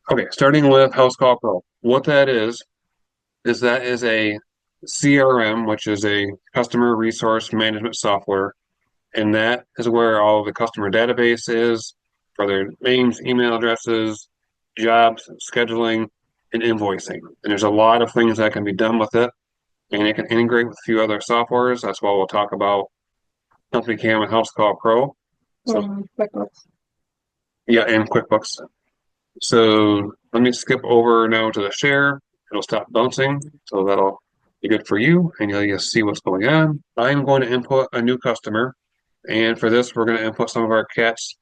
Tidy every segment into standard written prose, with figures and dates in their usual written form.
Okay, starting with HouseCall Pro. What that is that is a CRM, which is a customer resource management software, and that is where all of the customer database is for their names, email addresses, jobs, scheduling, and invoicing. And there's a lot of things that can be done with it, and it can integrate with a few other softwares. That's why we'll talk about CompanyCam and HouseCall Pro. So QuickBooks. yeah, and QuickBooks. So let me skip over now to the share. It'll stop bouncing, so that'll be good for you, and you'll just see what's going on. I'm going to input a new customer, and for this, we're going to input some of our cats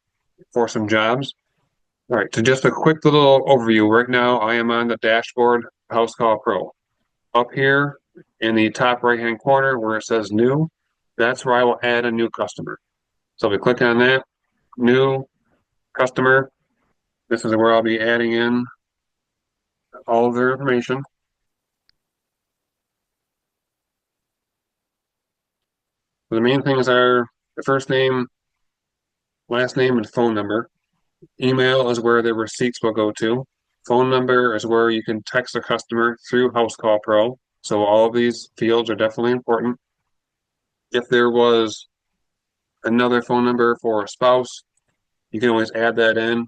for some jobs. All right, so just a quick little overview. Right now, I am on the dashboard, HouseCall Pro. Up here in the top right-hand corner where it says New, that's where I will add a new customer. So if we click on that, New Customer, this is where I'll be adding in all of their information. The main things are the first name, last name, and phone number. Email is where the receipts will go to. Phone number is where you can text a customer through HouseCall Pro. So all of these fields are definitely important. If there was another phone number for a spouse, you can always add that in.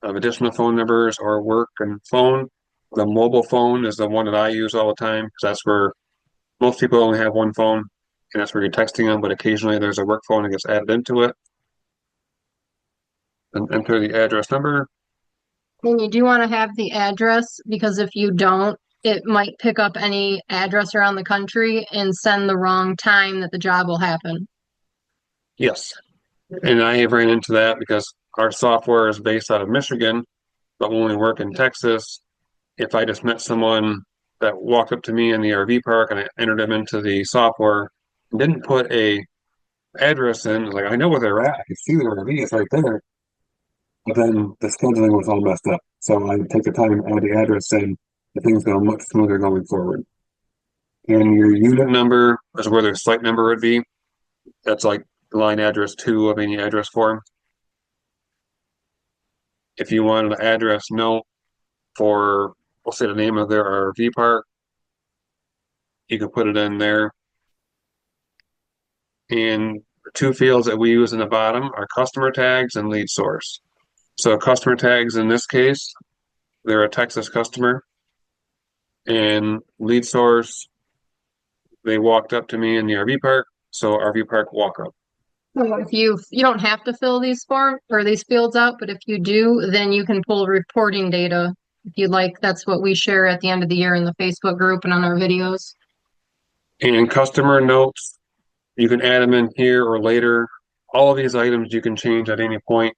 Additional phone numbers or work and phone. The mobile phone is the one that I use all the time because that's where most people only have one phone, and that's where you're texting them, but occasionally there's a work phone that gets added into it. And enter the address number. And you do want to have the address because if you don't, it might pick up any address around the country and send the wrong time that the job will happen. Yes. And I have ran into that because our software is based out of Michigan, but when we work in Texas, if I just met someone that walked up to me in the RV park and I entered them into the software and didn't put a address in, like I know where they're at, I can see their RV, it's right there. But then the scheduling was all messed up. So I take the time to add the address in, and things go much smoother going forward. And your unit number is where their site number would be. That's like line address two of any address form. If you wanted an address note for, we'll say the name of their RV park, you can put it in there. And the two fields that we use in the bottom are customer tags and lead source. So customer tags in this case, they're a Texas customer, and lead source, they walked up to me in the RV park, so RV park walk up. So if you don't have to fill these form or these fields out, but if you do, then you can pull reporting data if you'd like. That's what we share at the end of the year in the Facebook group and on our videos. And customer notes, you can add them in here or later. All of these items you can change at any point.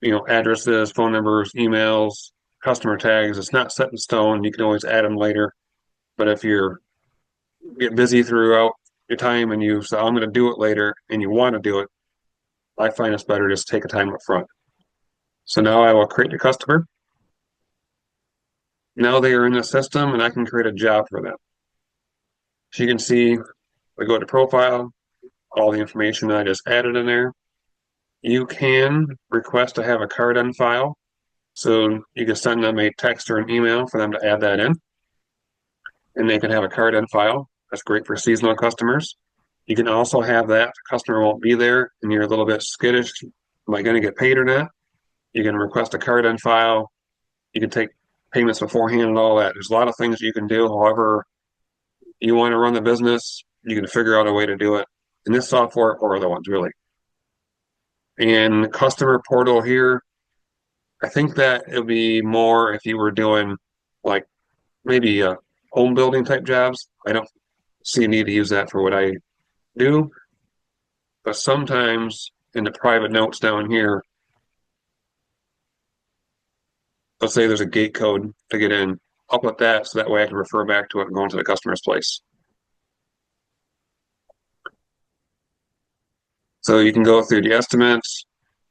You know, addresses, phone numbers, emails, customer tags. It's not set in stone. You can always add them later. But if you're get busy throughout your time and you say, I'm going to do it later and you want to do it, I find it's better just take a time up front. So now I will create a customer. Now they are in the system and I can create a job for them. So you can see, we go to profile, all the information that I just added in there. You can request to have a card on file. So you can send them a text or an email for them to add that in, and they can have a card on file. That's great for seasonal customers. You can also have that the customer won't be there and you're a little bit skittish. Am I going to get paid or not? You can request a card on file. You can take payments beforehand and all that. There's a lot of things you can do. However, you want to run the business, you can figure out a way to do it in this software or other ones, really. And customer portal here, I think that it would be more if you were doing like maybe home building type jobs. I don't see a need to use that for what I do, but sometimes in the private notes down here, let's say there's a gate code to get in. I'll put that so that way I can refer back to it and go into the customer's place. So you can go through the estimates,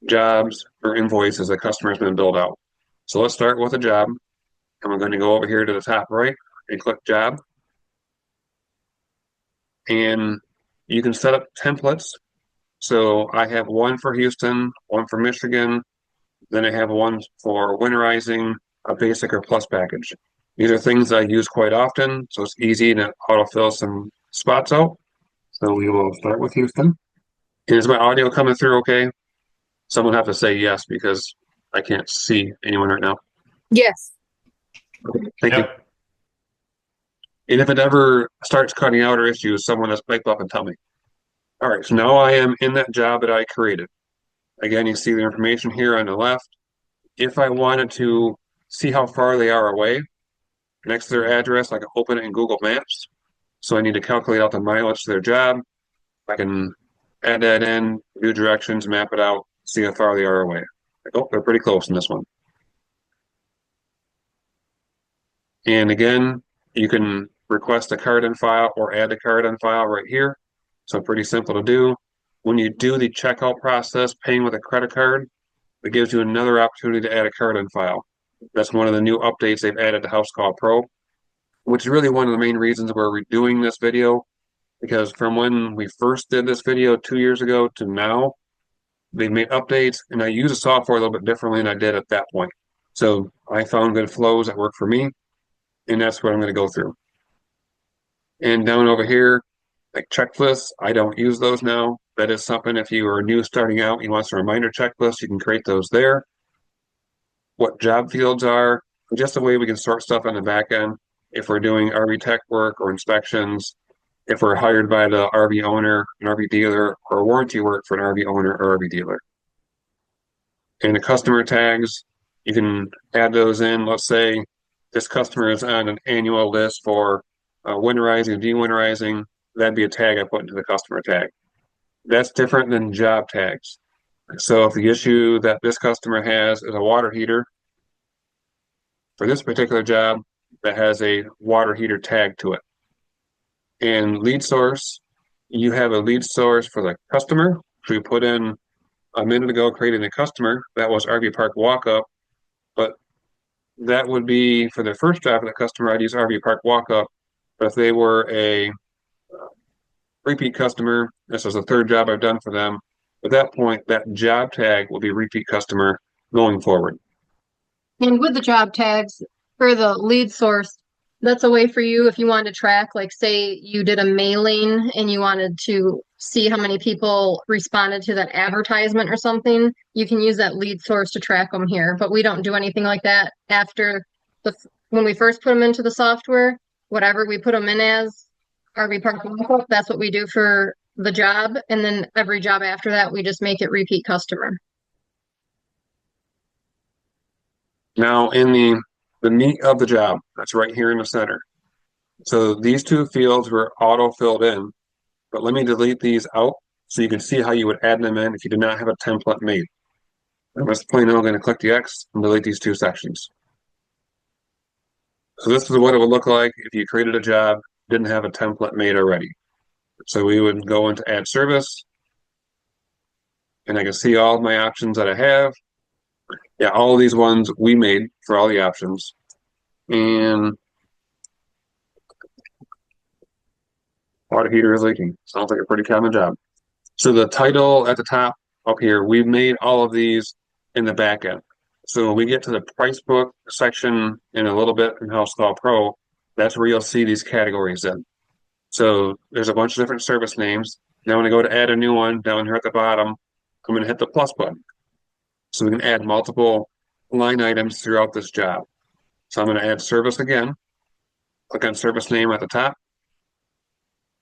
jobs, or invoices that customer's been billed out. So let's start with a job. And we're going to go over here to the top right and click job. And you can set up templates. So I have one for Houston, one for Michigan, Then I have one for winterizing a basic or plus package. These are things I use quite often, so it's easy to autofill some spots out. So we will start with Houston. Is my audio coming through okay? Someone have to say yes because I can't see anyone right now. Yes. Okay, thank you. Yep. And if it ever starts cutting out or issues, someone just pipe up and tell me. All right, so now I am in that job that I created. Again, you see the information here on the left. If I wanted to see how far they are away, next to their address, I can open it in Google Maps. So I need to calculate out the mileage to their job. I can add that in, do directions, map it out, see how far they are away. Like, oh, they're pretty close in this one. And again, you can request a card on file or add a card on file right here. So pretty simple to do. When you do the checkout process, paying with a credit card, it gives you another opportunity to add a card on file. That's one of the new updates they've added to HouseCall Pro, which is really one of the main reasons we're redoing this video, because from when we first did this video 2 years ago to now, they've made updates, and I use the software a little bit differently than I did at that point. So I found good flows that work for me, and that's what I'm going to go through. And down over here, like checklists, I don't use those now. That is something if you are new starting out, you want some reminder checklists, you can create those there. What job fields are, just the way we can sort stuff on the back end. If we're doing RV tech work or inspections, if we're hired by the RV owner, an RV dealer, or warranty work for an RV owner or RV dealer. And the customer tags, you can add those in. Let's say this customer is on an annual list for winterizing, de-winterizing. That'd be a tag I put into the customer tag. That's different than job tags. So if the issue that this customer has is a water heater, for this particular job, that has a water heater tag to it. And lead source, you have a lead source for the customer, which we put in a minute ago creating a customer. That was RV Park Walkup, but that would be for the first job of the customer, I'd use RV Park Walkup. But if they were a repeat customer, this is the third job I've done for them, at that point, that job tag will be repeat customer going forward. And with the job tags for the lead source, that's a way for you if you wanted to track, like say you did a mailing and you wanted to see how many people responded to that advertisement or something, you can use that lead source to track them here. But we don't do anything like that after when we first put them into the software, whatever we put them in as RV Park, that's what we do for the job. And then every job after that, we just make it repeat customer. Now in the meat of the job, that's right here in the center. So these two fields were auto-filled in, but let me delete these out so you can see how you would add them in if you did not have a template made. I'm just plain I'm going to click the X and delete these two sections. So this is what it would look like if you created a job, didn't have a template made already. So we would go into add service, and I can see all of my options that I have. Yeah, all of these ones we made for all the options. And water heater is leaking. Sounds like a pretty common job. So the title at the top up here, we've made all of these in the back end. So when we get to the price book section in a little bit in HouseCall Pro, that's where you'll see these categories in. So there's a bunch of different service names. Now when I go to add a new one down here at the bottom, I'm going to hit the plus button. So we can add multiple line items throughout this job. So I'm going to add service again. Click on service name at the top.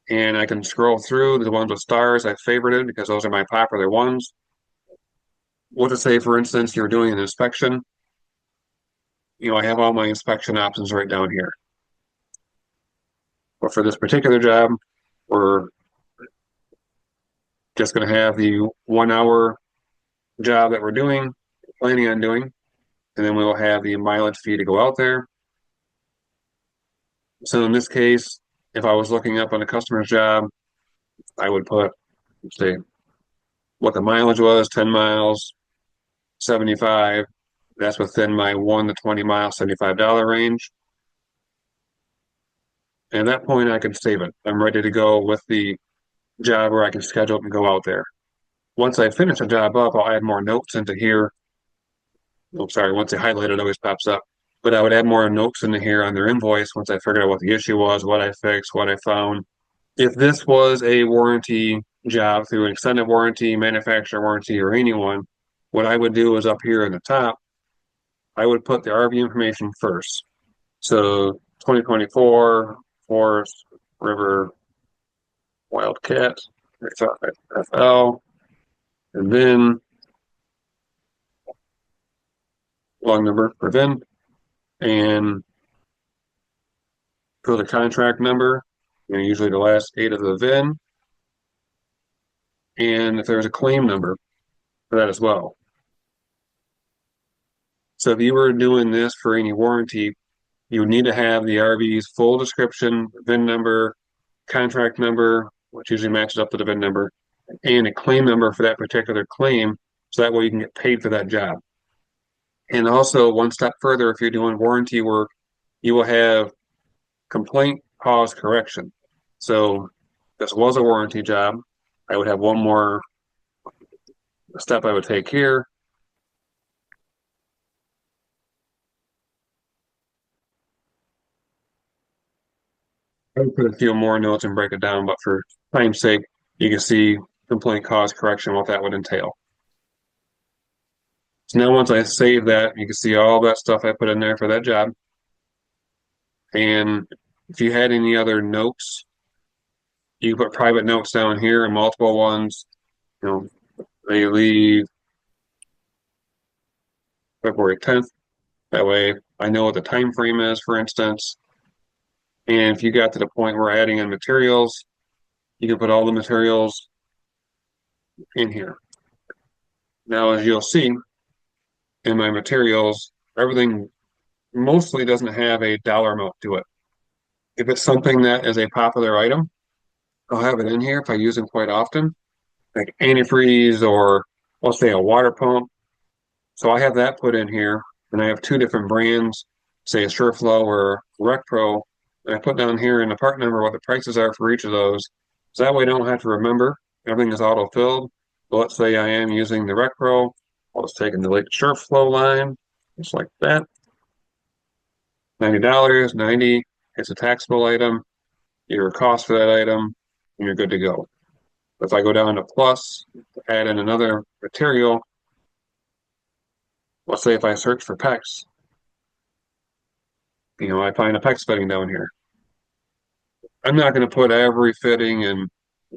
And I can scroll through the ones with stars I favorited because those are my popular ones. What to say, for instance, you're doing an inspection. I have all my inspection options right down here. But for this particular job, we're just going to have the 1 hour job that we're planning on doing, and then we will have the mileage fee to go out there. So in this case, if I was looking up on a customer's job, I would put, say, what the mileage was, 10 miles, 75. That's within my 1 to 20 mile, $75 range. And at that point, I can save it. I'm ready to go with the job where I can schedule it and go out there. Once I finish a job up, I'll add more notes into here Oh, sorry, once they highlight it, it always pops up. But I would add more notes into here on their invoice once I figured out what the issue was, what I fixed, what I found. If this was a warranty job through an extended warranty, manufacturer warranty, or anyone, what I would do is up here in the top, I would put the RV information first. So 2024 Forest River Wildcat FL, and then log number for VIN, and for the contract number, usually the last 8 of the VIN, and if there's a claim number for that as well. So if you were doing this for any warranty, you would need to have the RV's full description, VIN number, contract number, which usually matches up to the VIN number, and a claim number for that particular claim, so that way you can get paid for that job. And also, one step further, if you're doing warranty work, you will have complaint cause correction. So this was a warranty job. I would have one more step I would take here. I would put a few more notes and break it down, but for time's sake, you can see complaint cause correction, what that would entail. So now once I save that, you can see all that stuff I put in there for that job. And if you had any other notes, you put private notes down here and multiple ones. They leave February 10th. That way I know what the time frame is, for instance. And if you got to the point where adding in materials, you can put all the materials in here. Now, as you'll see in my materials, everything mostly doesn't have a dollar amount to it. If it's something that is a popular item, I'll have it in here if I use them quite often, like antifreeze or let's say a water pump. So I have that put in here, and I have 2 different brands, say a SureFlow or RecPro, and I put down here in the part number what the prices are for each of those. So that way I don't have to remember. Everything is auto-filled. But let's say I am using the RecPro. I'll just take in the SureFlow line, just like that. $90, 90, it's a taxable item, your cost for that item, and you're good to go. If I go down to plus, add in another material, let's say if I search for PEX, I find a PEX fitting down here. I'm not going to put every fitting and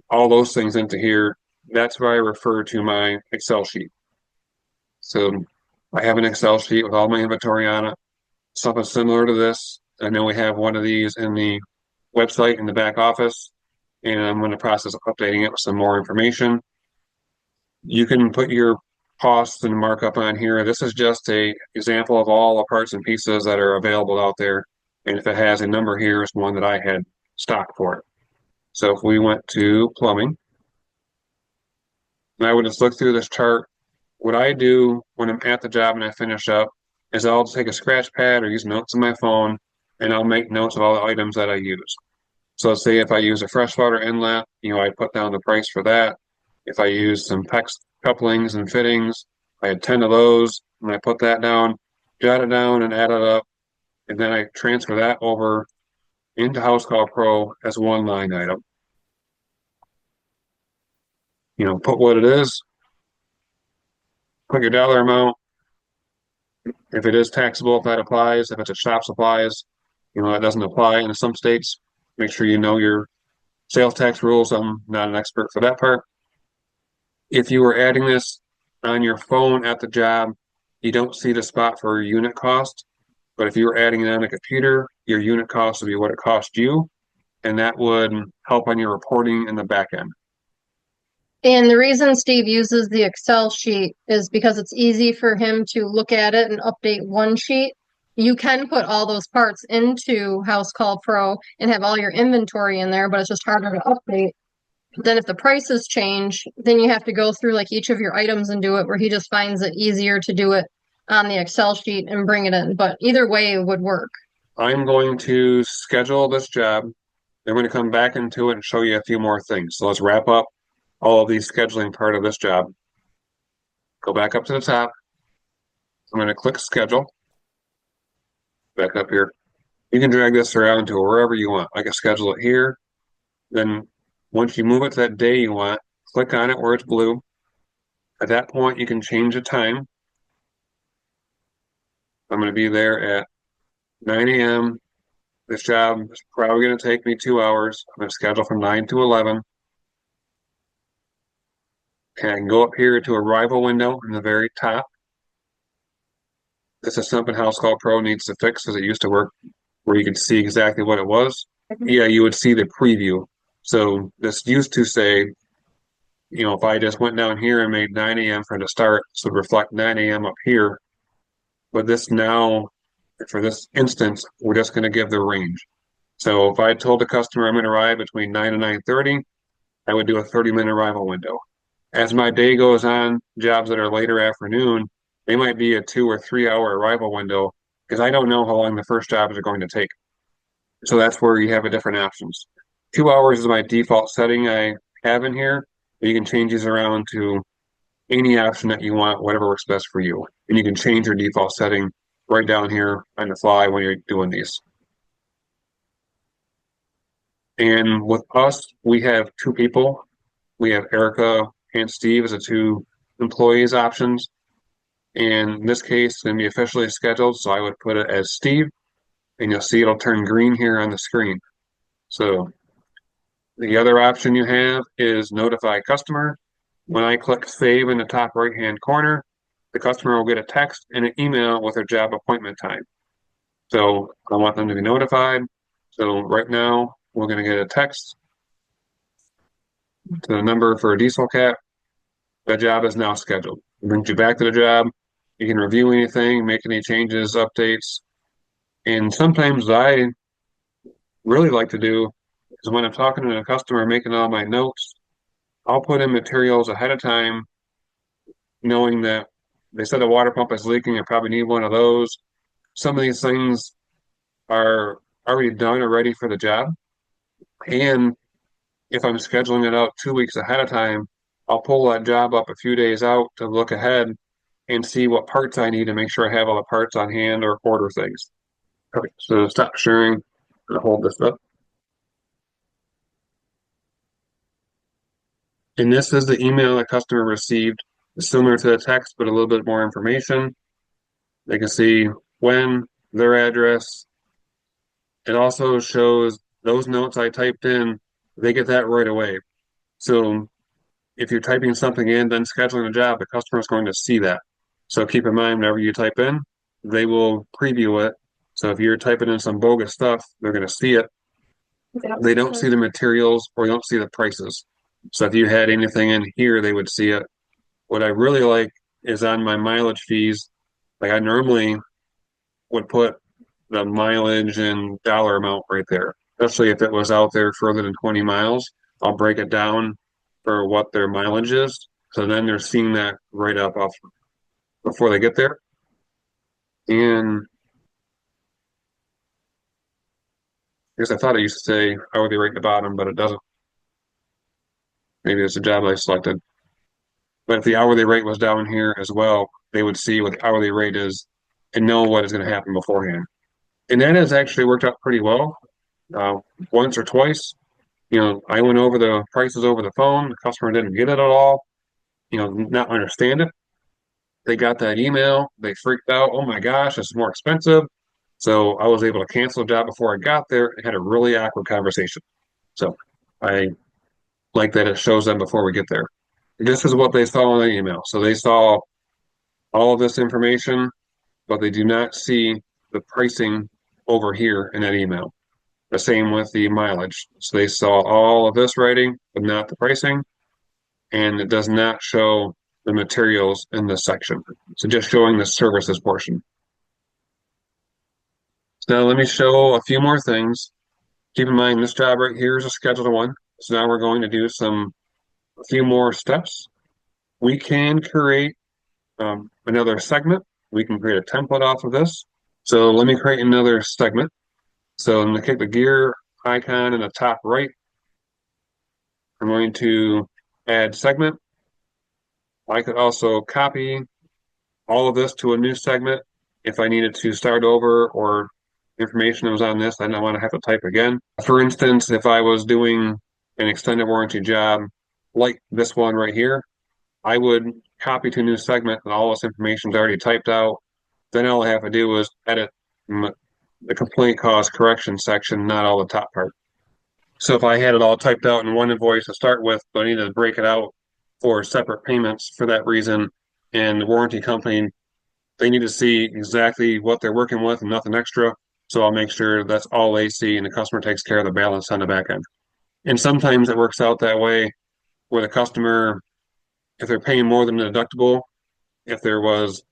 all those things into here. That's where I refer to my Excel sheet. So I have an Excel sheet with all my inventory on it, something similar to this. I know we have one of these in the website in the back office, and I'm in the process of updating it with some more information. You can put your costs and markup on here. This is just a example of all the parts and pieces that are available out there. And if it has a number here, it's one that I had stock for it. So if we went to plumbing, and I would just look through this chart, what I do when I'm at the job and I finish up is I'll take a scratch pad or use notes on my phone, and I'll make notes of all the items that I use. So let's say if I use a freshwater inlet, I put down the price for that. If I use some PEX couplings and fittings, I had 10 of those, and I put that down, jot it down and add it up, and then I transfer that over into HouseCall Pro as one line item. Put what it is, put your dollar amount. If it is taxable, if that applies. If it's a shop supplies, that doesn't apply in some states. Make sure you know your sales tax rules. I'm not an expert for that part. If you were adding this on your phone at the job, you don't see the spot for your unit cost. But if you were adding it on a computer, your unit cost would be what it cost you, and that would help on your reporting in the back end. And the reason Steve uses the Excel sheet is because it's easy for him to look at it and update one sheet. You can put all those parts into HouseCall Pro and have all your inventory in there, but it's just harder to update. Then if the prices change, then you have to go through like each of your items and do it, where he just finds it easier to do it on the Excel sheet and bring it in. But either way, it would work. I'm going to schedule this job. I'm going to come back into it and show you a few more things. So let's wrap up all of the scheduling part of this job. Go back up to the top. I'm going to click schedule. Back up here. You can drag this around to wherever you want. I can schedule it here. Then once you move it to that day you want, click on it where it's blue. At that point, you can change the time. I'm going to be there at 9 a.m. This job is probably going to take me 2 hours. I'm going to schedule from 9 to 11. Okay, I can go up here to arrival window in the very top. This is something HouseCall Pro needs to fix because it used to work where you could see exactly what it was. Yeah, you would see the preview. So this used to say, if I just went down here and made 9 a.m. for the start, this would reflect 9 a.m. up here. But this now, for this instance, we're just going to give the range. So if I told the customer I'm going to arrive between 9 and 9:30, I would do a 30-minute arrival window. As my day goes on, jobs that are later afternoon, they might be a 2 or 3 hour arrival window because I don't know how long the first jobs are going to take. So that's where you have a different options. 2 hours is my default setting I have in here. You can change these around to any option that you want, whatever works best for you. And you can change your default setting right down here on the fly when you're doing these. And with us, we have two people. We have Erica and Steve as the two employees options. And in this case, it's going to be officially scheduled. So I would put it as Steve, and you'll see it'll turn green here on the screen. So the other option you have is notify customer. When I click save in the top right-hand corner, the customer will get a text and an email with their job appointment time. So I want them to be notified. So right now, we're going to get a text to the number for a diesel cap. The job is now scheduled. It brings you back to the job. You can review anything, make any changes, updates. And sometimes I really like to do is when I'm talking to a customer, making all my notes, I'll put in materials ahead of time, knowing that they said the water pump is leaking. I probably need one of those. Some of these things are already done or ready for the job. And if I'm scheduling it out 2 weeks ahead of time, I'll pull that job up a few days out to look ahead and see what parts I need to make sure I have all the parts on hand or order things. Okay, so stop sharing and hold this up. And this is the email the customer received. It's similar to the text, but a little bit more information. They can see when, their address. It also shows those notes I typed in, they get that right away. So if you're typing something in, then scheduling a job, the customer is going to see that. So keep in mind, whenever you type in, they will preview it. So if you're typing in some bogus stuff, they're going to see it. They don't see the materials or they don't see the prices. So if you had anything in here, they would see it. What I really like is on my mileage fees, like I normally would put the mileage and dollar amount right there, especially if it was out there further than 20 miles. I'll break it down for what their mileage is. So then they're seeing that right up off before they get there. And I guess I thought it used to say hourly rate at the bottom, but it doesn't. Maybe it's a job I selected. But if the hourly rate was down here as well, they would see what the hourly rate is and know what is going to happen beforehand. And that has actually worked out pretty well. Uh, Once or twice, I went over the prices over the phone. The customer didn't get it at all, not understand it. They got that email. They freaked out. Oh my gosh, this is more expensive. So I was able to cancel the job before I got there and had a really awkward conversation. So I like that it shows them before we get there. This is what they saw in the email. So they saw all of this information, but they do not see the pricing over here in that email. The same with the mileage. So they saw all of this writing, but not the pricing. And it does not show the materials in this section. So just showing the services portion. So now let me show a few more things. Keep in mind this job right here is a scheduled one. So now we're going to do a few more steps. We can create another segment. We can create a template off of this. So let me create another segment. So I'm going to click the gear icon in the top right. I'm going to add segment. I could also copy all of this to a new segment. If I needed to start over or information that was on this, I didn't want to have to type again. For instance, if I was doing an extended warranty job like this one right here, I would copy to a new segment and all this information is already typed out. Then all I have to do is edit the complaint cause correction section, not all the top part. So if I had it all typed out in one invoice to start with, but I needed to break it out for separate payments for that reason, and the warranty company, they need to see exactly what they're working with and nothing extra. So I'll make sure that's all they see and the customer takes care of the balance on the back end. And sometimes it works out that way where the customer, if they're paying more than the deductible, if there was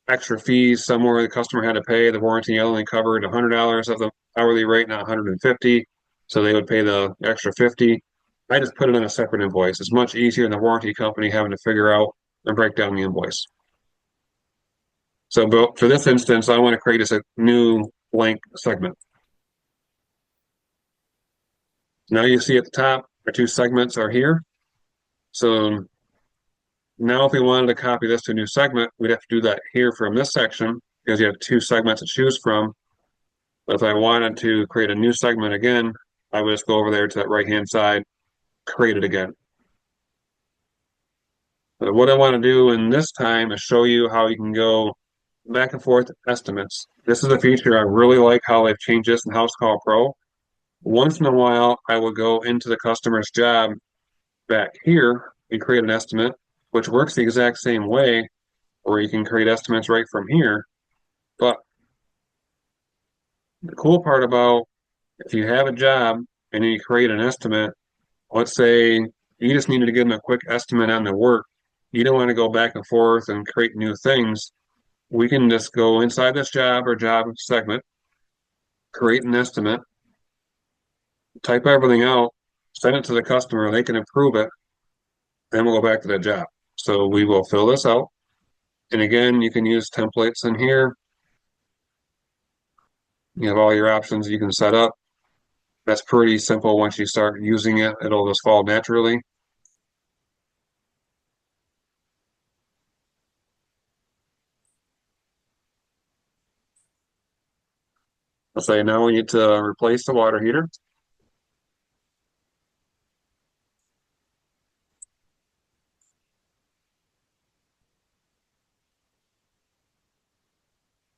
extra fees somewhere the customer had to pay, the warranty only covered $100 of the hourly rate, not 150. So they would pay the extra 50. I just put it on a separate invoice. It's much easier than the warranty company having to figure out and break down the invoice. So for this instance, I want to create a new blank segment. Now you see at the top, our two segments are here. So now if we wanted to copy this to a new segment, we'd have to do that here from this section because you have two segments to choose from. But if I wanted to create a new segment again, I would just go over there to that right-hand side, create it again. But what I want to do in this time is show you how you can go back and forth estimates. This is a feature I really like how they've changed this in HouseCall Pro. Once in a while, I will go into the customer's job back here and create an estimate, which works the exact same way, where you can create estimates right from here. But the cool part about if you have a job and then you create an estimate, let's say you just needed to give them a quick estimate on the work. You don't want to go back and forth and create new things. We can just go inside this job or job segment, create an estimate, type everything out, send it to the customer, they can approve it, then we'll go back to that job. So we will fill this out. And again, you can use templates in here. You have all your options you can set up. That's pretty simple. Once you start using it, it'll just fall naturally. Let's say now we need to replace the water heater.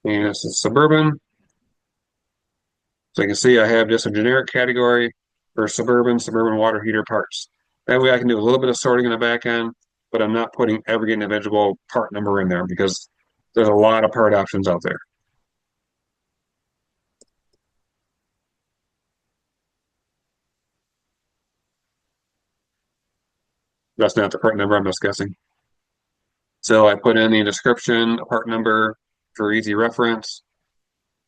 And it's a Suburban. So you can see I have just a generic category for Suburban water heater parts. That way I can do a little bit of sorting in the back end, but I'm not putting every individual part number in there because there's a lot of part options out there. That's not the part number, I'm just guessing. So I put in the description, a part number for easy reference,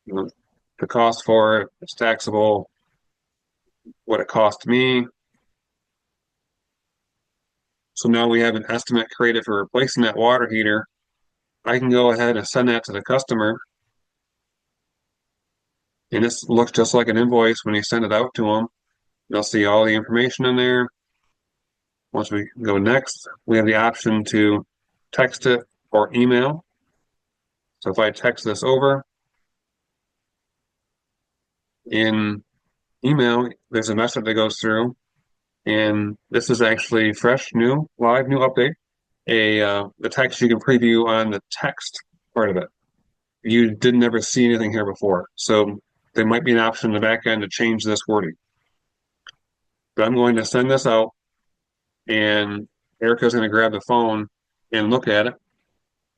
the cost for it, it's taxable, what it cost me. So now we have an estimate created for replacing that water heater. I can go ahead and send that to the customer. And this looks just like an invoice when you send it out to them. They'll see all the information in there. Once we go next, we have the option to text it or email. So if I text this over, in email, there's a message that goes through, and this is actually fresh, new, live, new update. The text you can preview on the text part of it. You didn't ever see anything here before, so there might be an option in the back end to change this wording. But I'm going to send this out, and Erica's going to grab the phone and look at it.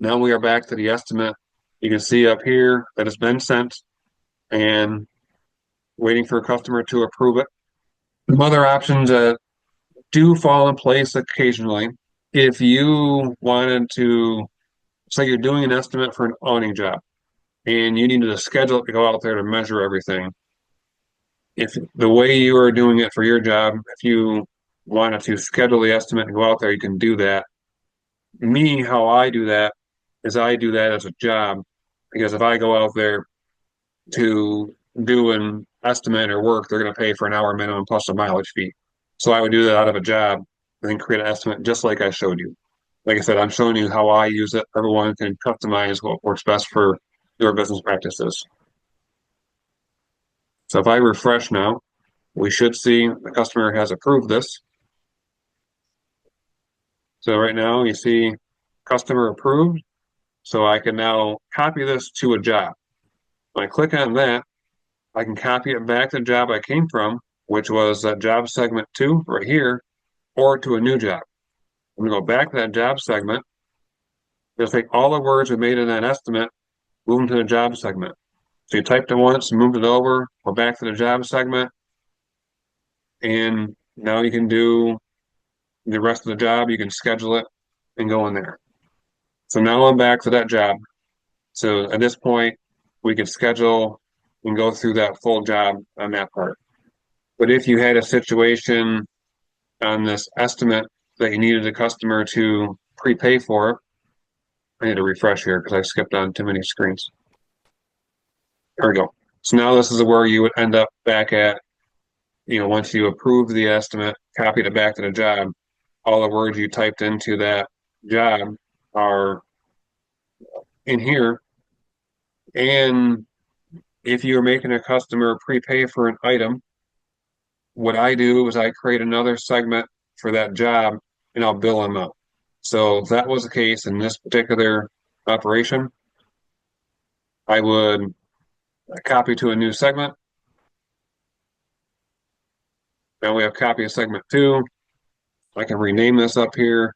Now we are back to the estimate. You can see up here that it's been sent and waiting for a customer to approve it. Some other options do fall in place occasionally. If you wanted to, say you're doing an estimate for an awning job and you needed to schedule it to go out there to measure everything, if the way you are doing it for your job, if you wanted to schedule the estimate and go out there, you can do that. Me, how I do that is I do that as a job, because if I go out there to do an estimate or work, they're going to pay for an hour minimum plus a mileage fee. So I would do that out of a job and then create an estimate just like I showed you. Like I said, I'm showing you how I use it. Everyone can customize what works best for your business practices. So if I refresh now, we should see the customer has approved this. So right now you see customer approved. So I can now copy this to a job. When I click on that, I can copy it back to the job I came from, which was job segment 2 right here, or to a new job. I'm going to go back to that job segment. Just take all the words we made in that estimate, move them to the job segment. So you typed it once, moved it over, go back to the job segment, and now you can do the rest of the job. You can schedule it and go in there. So now I'm back to that job. So at this point, we can schedule and go through that full job on that part. But if you had a situation on this estimate that you needed a customer to prepay for it, I need to refresh here because I skipped on too many screens. There we go. So now this is where you would end up back at, once you approve the estimate, copied it back to the job, all the words you typed into that job are in here. And if you're making a customer prepay for an item, what I do is I create another segment for that job and I'll bill them out. So if that was the case in this particular operation, I would copy to a new segment. Now we have copy of segment 2. I can rename this up here.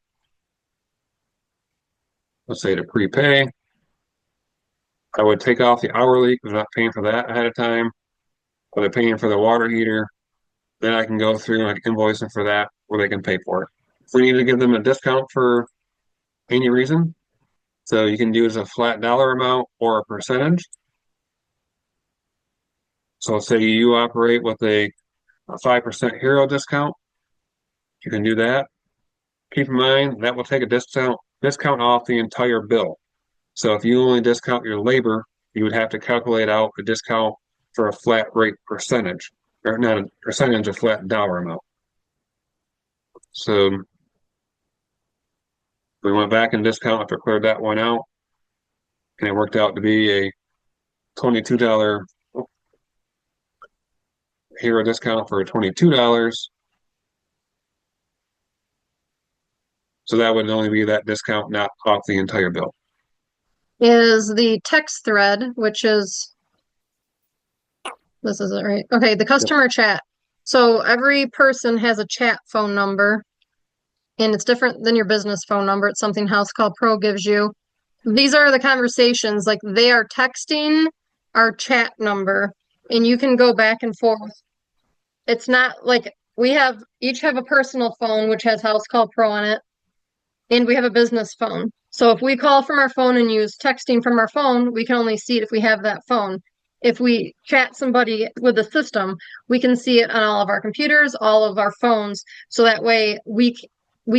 Let's say to prepay. I would take off the hourly because I'm not paying for that ahead of time. Or they're paying for the water heater. Then I can go through and I can invoice them for that where they can pay for it. If we need to give them a discount for any reason, so you can use a flat dollar amount or a percentage. So say you operate with a 5% hero discount, you can do that. Keep in mind that will take a discount off the entire bill. So if you only discount your labor, you would have to calculate out a discount for a flat rate percentage, or not a percentage, a flat dollar amount. So we went back and discount after cleared that one out, and it worked out to be a $22 hero discount for $22. So that would only be that discount, not off the entire bill. Is the text thread, which is, this isn't right. Okay, the customer chat. So every person has a chat phone number, and it's different than your business phone number. It's something HouseCall Pro gives you. These are the conversations, like they are texting our chat number, and you can go back and forth. It's not like we each have a personal phone, which has HouseCall Pro on it, and we have a business phone. So if we call from our phone and use texting from our phone, we can only see it if we have that phone. If we chat somebody with the system, we can see it on all of our computers, all of our phones, so that way we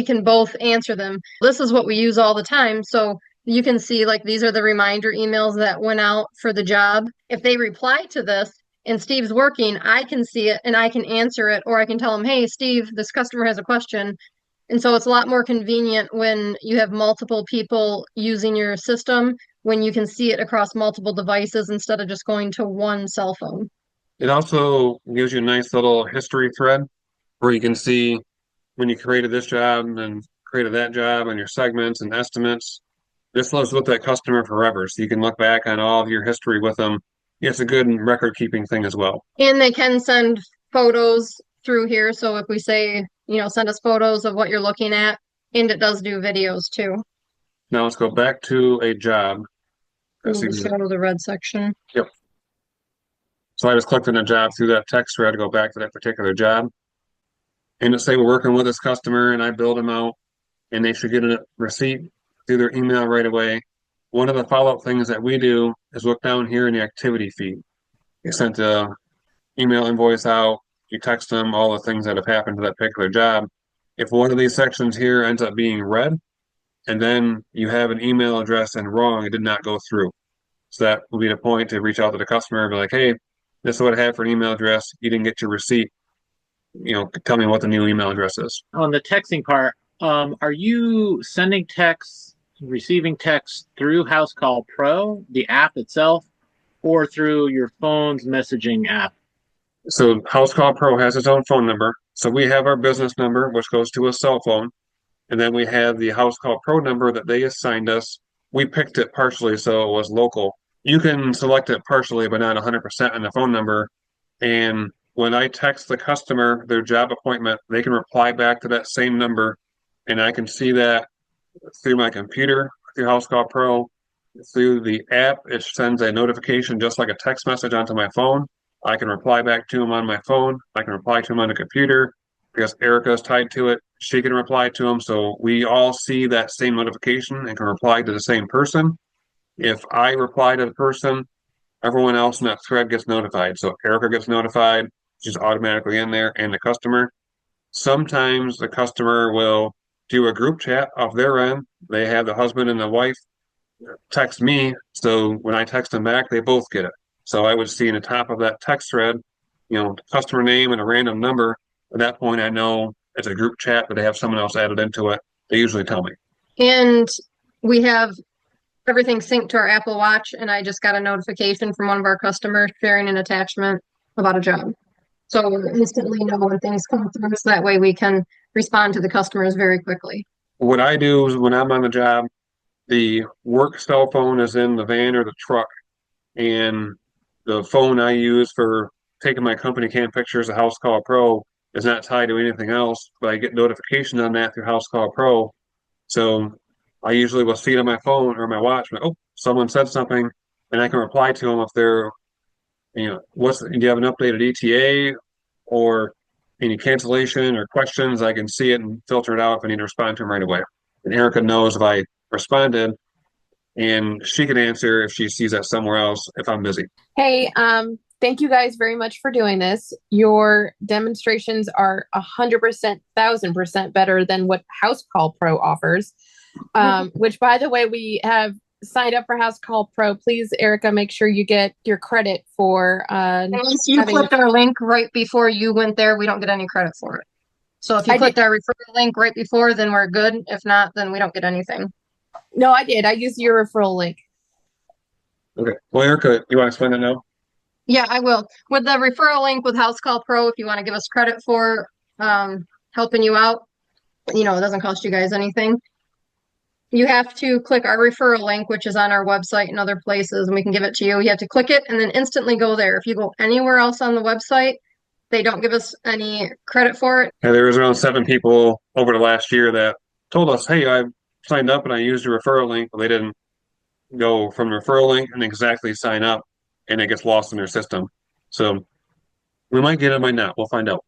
can both answer them. This is what we use all the time. So you can see like these are the reminder emails that went out for the job. If they reply to this and Steve's working, I can see it and I can answer it, or I can tell him, hey, Steve, this customer has a question. And so it's a lot more convenient when you have multiple people using your system, when you can see it across multiple devices instead of just going to one cell phone. It also gives you a nice little history thread where you can see when you created this job and created that job and your segments and estimates. This lives with that customer forever. So you can look back on all of your history with them. It's a good record keeping thing as well. And they can send photos through here. So if we say, send us photos of what you're looking at, and it does do videos too. Now let's go back to a job. Let's go to the red section. Yep. So I just clicked on a job through that text thread to go back to that particular job. And let's say we're working with this customer and I build them out and they should get a receipt through their email right away. One of the follow-up things that we do is look down here in the activity feed. You sent a email invoice out, you text them all the things that have happened to that particular job. If one of these sections here ends up being red, and then you have an email address and wrong, it did not go through. So that will be the point to reach out to the customer and be like, hey, this is what I have for an email address. You didn't get your receipt. Tell me what the new email address is. On the texting part, Are you sending texts, receiving texts through HouseCall Pro, the app itself, or through your phone's messaging app? So HouseCall Pro has its own phone number. So we have our business number, which goes to a cell phone. And then we have the HouseCall Pro number that they assigned us. We picked it partially so it was local. You can select it partially, but not 100% on the phone number. And when I text the customer their job appointment, they can reply back to that same number. And I can see that through my computer, through HouseCall Pro, through the app. It sends a notification just like a text message onto my phone. I can reply back to them on my phone. I can reply to them on the computer because Erica is tied to it. She can reply to them. So we all see that same notification and can reply to the same person. If I reply to the person, everyone else in that thread gets notified. So Erica gets notified. She's automatically in there and the customer. Sometimes the customer will do a group chat off their end. They have the husband and the wife text me. So when I text them back, they both get it. So I would see in the top of that text thread, customer name and a random number. At that point, I know it's a group chat, but they have someone else added into it. They usually tell me. And we have everything synced to our Apple Watch, and I just got a notification from one of our customers sharing an attachment about a job. So we instantly know when things come through, so that way we can respond to the customers very quickly. What I do is when I'm on the job, the work cell phone is in the van or the truck, and the phone I use for taking my CompanyCam pictures of HouseCall Pro is not tied to anything else, but I get notifications on that through HouseCall Pro. So I usually will see it on my phone or my watch. Oh, someone said something, and I can reply to them if they're, do you have an updated ETA or any cancellation or questions? I can see it and filter it out if I need to respond to them right away. And Erica knows if I responded, and she can answer if she sees that somewhere else if I'm busy. Hey, thank you guys very much for doing this. Your demonstrations are 100%, 1000% better than what HouseCall Pro offers, which, by the way, we have signed up for HouseCall Pro. Please, Erica, make sure you get your credit for Unless you clicked our link right before you went there, we don't get any credit for it. So if you clicked our referral link right before, then we're good. If not, then we don't get anything. No, I did. I used your referral link. Okay. Well, Erica, you want to explain that now? Yeah, I will. With the referral link with HouseCall Pro, if you want to give us credit for helping you out, it doesn't cost you guys anything. You have to click our referral link, which is on our website and other places, and we can give it to you. You have to click it and then instantly go there. If you go anywhere else on the website, they don't give us any credit for it. Yeah, there was around 7 people over the last year that told us, hey, I signed up and I used your referral link, but they didn't go from the referral link and exactly sign up, and it gets lost in their system. So we might get it, might not. We'll find out.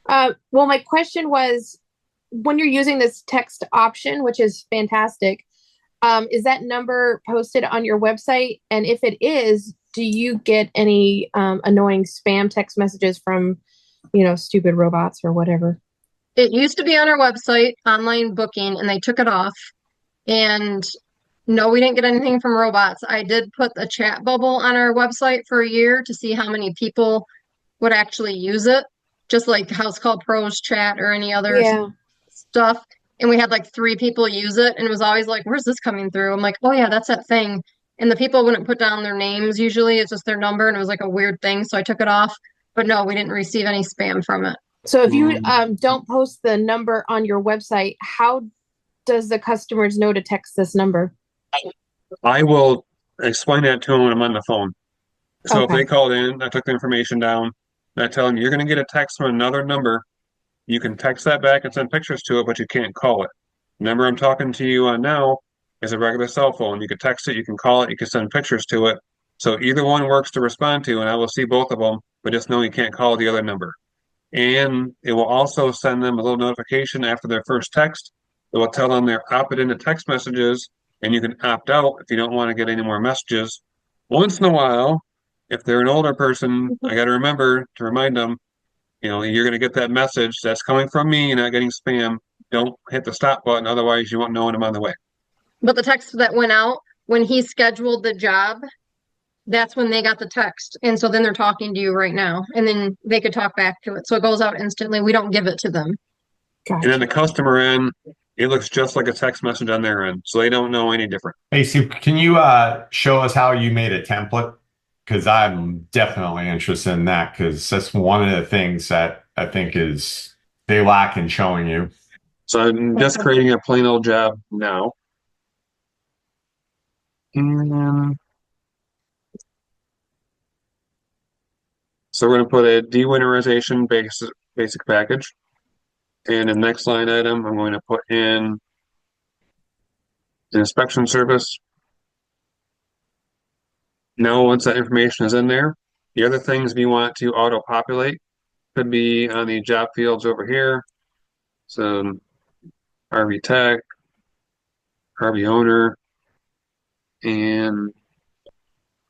Well, my question was, when you're using this text option, which is fantastic, is that number posted on your website? And if it is, do you get any annoying spam text messages from, stupid robots or whatever? It used to be on our website, online booking, and they took it off. And no, we didn't get anything from robots. I did put a chat bubble on our website for a year to see how many people would actually use it, just like HouseCall Pro's chat or any other stuff. And we had like 3 people use it, and it was always like, where's this coming through? I'm like, oh yeah, that's that thing. And the people wouldn't put down their names usually. It's just their number, and it was like a weird thing. So I took it off. But no, we didn't receive any spam from it. So if you don't post the number on your website, how does the customers know to text this number? I will explain that to them when I'm on the phone. So if they called in, I took the information down, and I tell them, you're going to get a text from another number. You can text that back and send pictures to it, but you can't call it. The number I'm talking to you on now is a regular cell phone. You can text it, you can call it, you can send pictures to it. So either one works to respond to, and I will see both of them, but just know you can't call the other number. And it will also send them a little notification after their first text. It will tell them they're opted into text messages, and you can opt out if you don't want to get any more messages. Once in a while, if they're an older person, I got to remember to remind them, you're going to get that message that's coming from me. You're not getting spam. Don't hit the stop button. Otherwise, you won't know when I'm on the way. But the text that went out when he scheduled the job, that's when they got the text. And so then they're talking to you right now, and then they could talk back to it. So it goes out instantly. We don't give it to them. And then the Gotcha. customer end, it looks just like a text message on their end. So they don't know any different. Hey, Steve, can you show us how you made a template? Because I'm definitely interested in that because that's one of the things that I think is they lack in showing you. So I'm just creating a plain old job now. And so we're going to put a de-winterization basic package. And the next line item, I'm going to put in an inspection service. Now, once that information is in there, the other things we want to auto-populate could be on the job fields over here. So RV tech, RV owner, and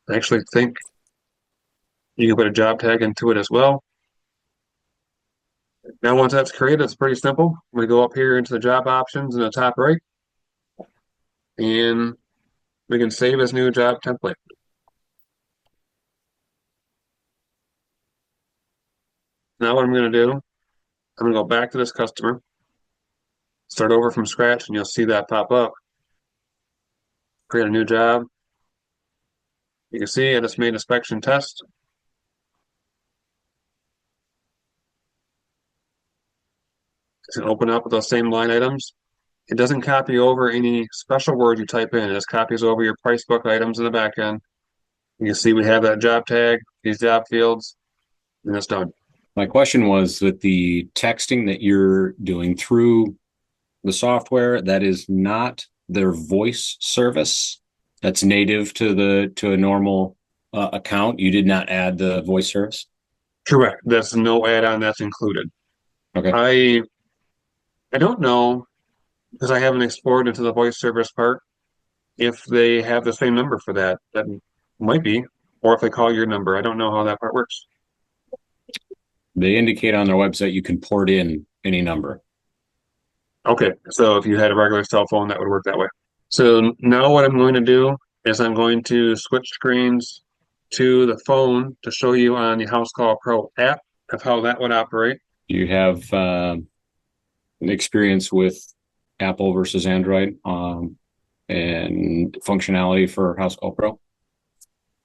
I actually think you can put a job tag into it as well. Now, once that's created, it's pretty simple. We go up here into the job options in the top right, and we can save as new job template. Now what I'm going to do, I'm going to go back to this customer, start over from scratch, and you'll see that pop up. Create a new job. You can see I just made an inspection test. It's going to open up with those same line items. It doesn't copy over any special words you type in. It just copies over your price book items in the back end. You can see we have that job tag, these job fields, and it's done. My question was with the texting that you're doing through the software, that is not their voice service. That's native to a normal account. You did not add the voice service. Correct. That's no add-on that's included. Okay. I don't know, because I haven't explored into the voice service part, if they have the same number for that. That might be, or if they call your number. I don't know how that part works. They indicate on their website you can port in any number. Okay, so if you had a regular cell phone, that would work that way. So now what I'm going to do is I'm going to switch screens to the phone to show you on the HouseCall Pro app of how that would operate. Do you have an experience with Apple versus Android and functionality for HouseCall Pro?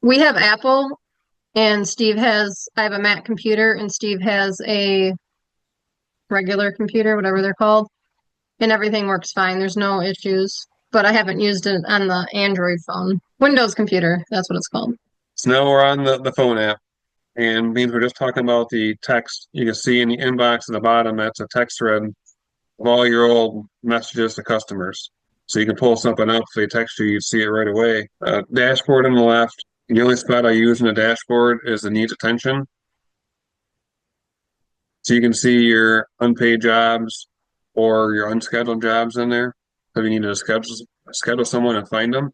We have Apple, and I have a Mac computer, and Steve has a regular computer, whatever they're called, and everything works fine. There's no issues, but I haven't used it on the Android phone. Windows computer, that's what it's called. So now we're on the phone app, and means we're just talking about the text. You can see in the inbox at the bottom, that's a text thread of all your old messages to customers. So you can pull something up, if they text you, you'd see it right away. Dashboard on the left. The only spot I use in the dashboard is the needs attention. So you can see your unpaid jobs or your unscheduled jobs in there. If you need to schedule someone and find them.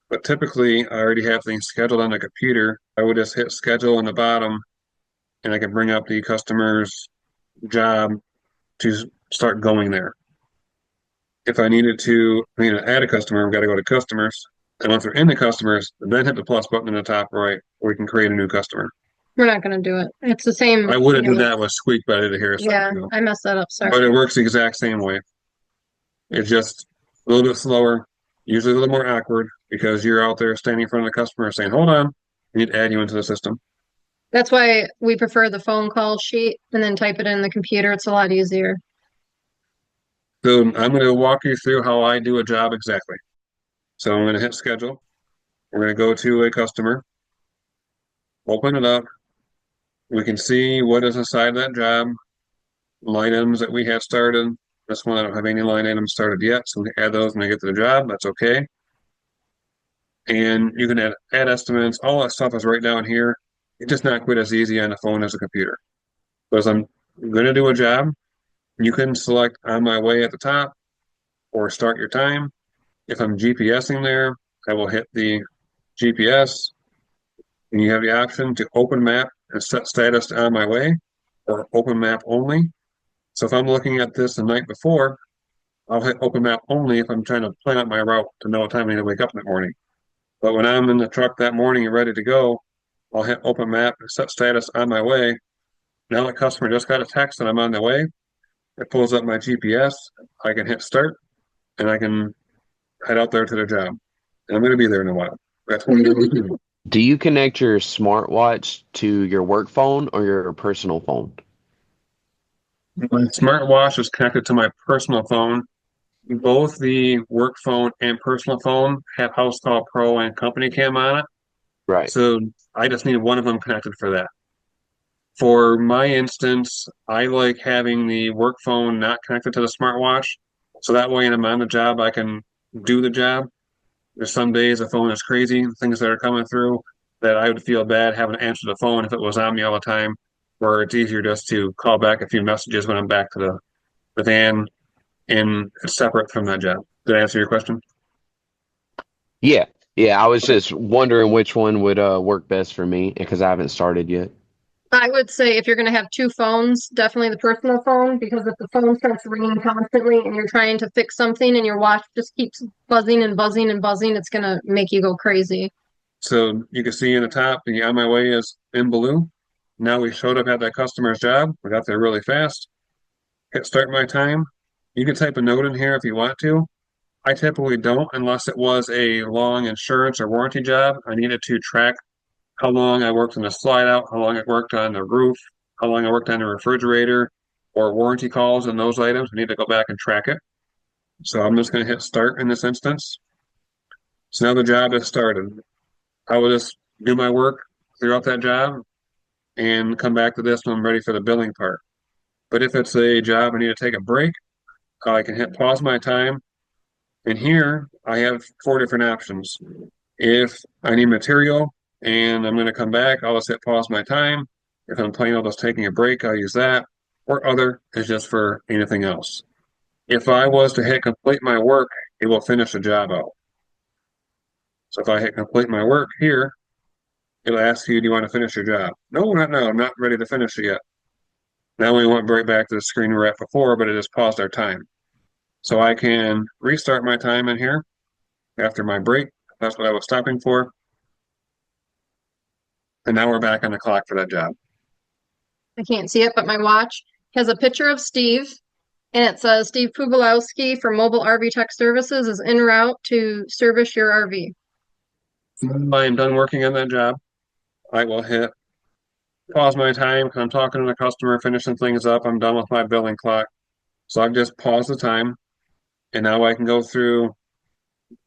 But typically, I already have things scheduled on the computer. I would just hit schedule on the bottom, and I can bring up the customer's job to start going there. If I needed to add a customer, I've got to go to customers. And once we're in the customers, then hit the plus button in the top right, where we can create a new customer. We're not going to do it. It's the same. I would have done that with Squeak, but I did hear a second Yeah, ago. I messed that up. Sorry. But it works the exact same way. It's just a little bit slower, usually a little more awkward, because you're out there standing in front of the customer saying, hold on, I need to add you into the system. That's why we prefer the phone call sheet and then type it in the computer. It's a lot easier. So I'm going to walk you through how I do a job exactly. So I'm going to hit schedule. We're going to go to a customer, open it up. We can see what is inside that job, line items that we have started. This one, I don't have any line items started yet, so we can add those when I get to the job. That's okay. And you can add estimates. All that stuff is right down here. It's just not quite as easy on the phone as a computer. So as I'm going to do a job, you can select on my way at the top or start your time. If I'm GPSing there, I will hit the GPS, and you have the option to open map and set status to on my way or open map only. So if I'm looking at this the night before, I'll hit open map only if I'm trying to plan out my route to know what time I need to wake up in the morning. But when I'm in the truck that morning and ready to go, I'll hit open map and set status on my way. Now the customer just got a text that I'm on the way. It pulls up my GPS. I can hit start and I can head out there to the job. And I'm going to be there in a while. That's what I'm going to do. Do you connect your smartwatch to your work phone or your personal phone? My smartwatch is connected to my personal phone. Both the work phone and personal phone have HouseCall Pro and CompanyCam on it. Right. So I just need one of them connected for that. For my instance, I like having the work phone not connected to the smartwatch. So that way, when I'm on the job, I can do the job. There's some days the phone is crazy, things that are coming through that I would feel bad having to answer the phone if it was on me all the time, where it's easier just to call back a few messages when I'm back to the van and it's separate from that job. Did I answer your question? Yeah. Yeah, I was just wondering which one would work best for me because I haven't started yet. I would say if you're going to have two phones, definitely the personal phone, because if the phone starts ringing constantly and you're trying to fix something and your watch just keeps buzzing and buzzing and buzzing, it's going to make you go crazy. So you can see in the top, the on my way is in blue. Now we showed up at that customer's job. We got there really fast. Hit start my time. You can type a note in here if you want to. I typically don't unless it was a long insurance or warranty job. I needed to track how long I worked on the slide out, how long I worked on the roof, how long I worked on the refrigerator, or warranty calls and those items. I need to go back and track it. So I'm just going to hit start in this instance. So now the job is started. I will just do my work throughout that job and come back to this when I'm ready for the billing part. But if it's a job I need to take a break, I can hit pause my time. And here I have 4 different options. If I need material and I'm going to come back, I'll just hit pause my time. If I'm plain old just taking a break, I'll use that. Or other is just for anything else. If I was to hit complete my work, it will finish the job out. So if I hit complete my work here, it'll ask you, do you want to finish your job? No, not now. I'm not ready to finish it yet. Now we went right back to the screen we were at before, but it just paused our time. So I can restart my time in here after my break. That's what I was stopping for. And now we're back on the clock for that job. I can't see it, but my watch has a picture of Steve, and it says Steve Pugalowski from Mobile RV Tech Services is en route to service your RV. When I am done working on that job, I will hit pause my time because I'm talking to the customer, finishing things up. I'm done with my billing clock. So I've just paused the time. And now I can go through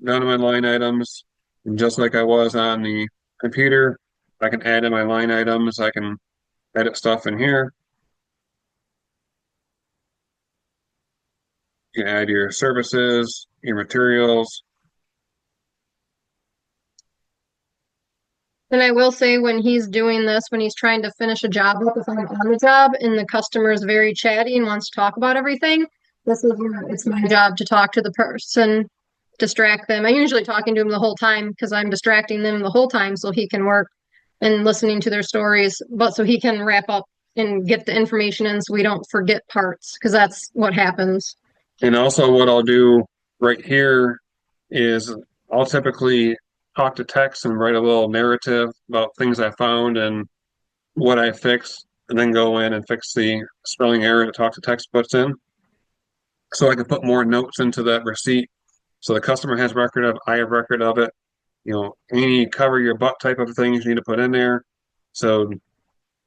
none of my line items. And just like I was on the computer, I can add in my line items. I can edit stuff in here. You can add your services, your materials. And I will say when he's doing this, when he's trying to finish a job up, if I'm on the job and the customer is very chatty and wants to talk about everything, this is where it's my job to talk to the person, distract them. I'm usually talking to him the whole time because I'm distracting them the whole time so he can work and listening to their stories, but so he can wrap up and get the information in so we don't forget parts because that's what happens. And also what I'll do right here is I'll typically talk to text and write a little narrative about things I found and what I fixed, and then go in and fix the spelling error that talk to text puts in. So I can put more notes into that receipt. So the customer has record of, I have record of it. You know, any cover your butt type of things you need to put in there. So,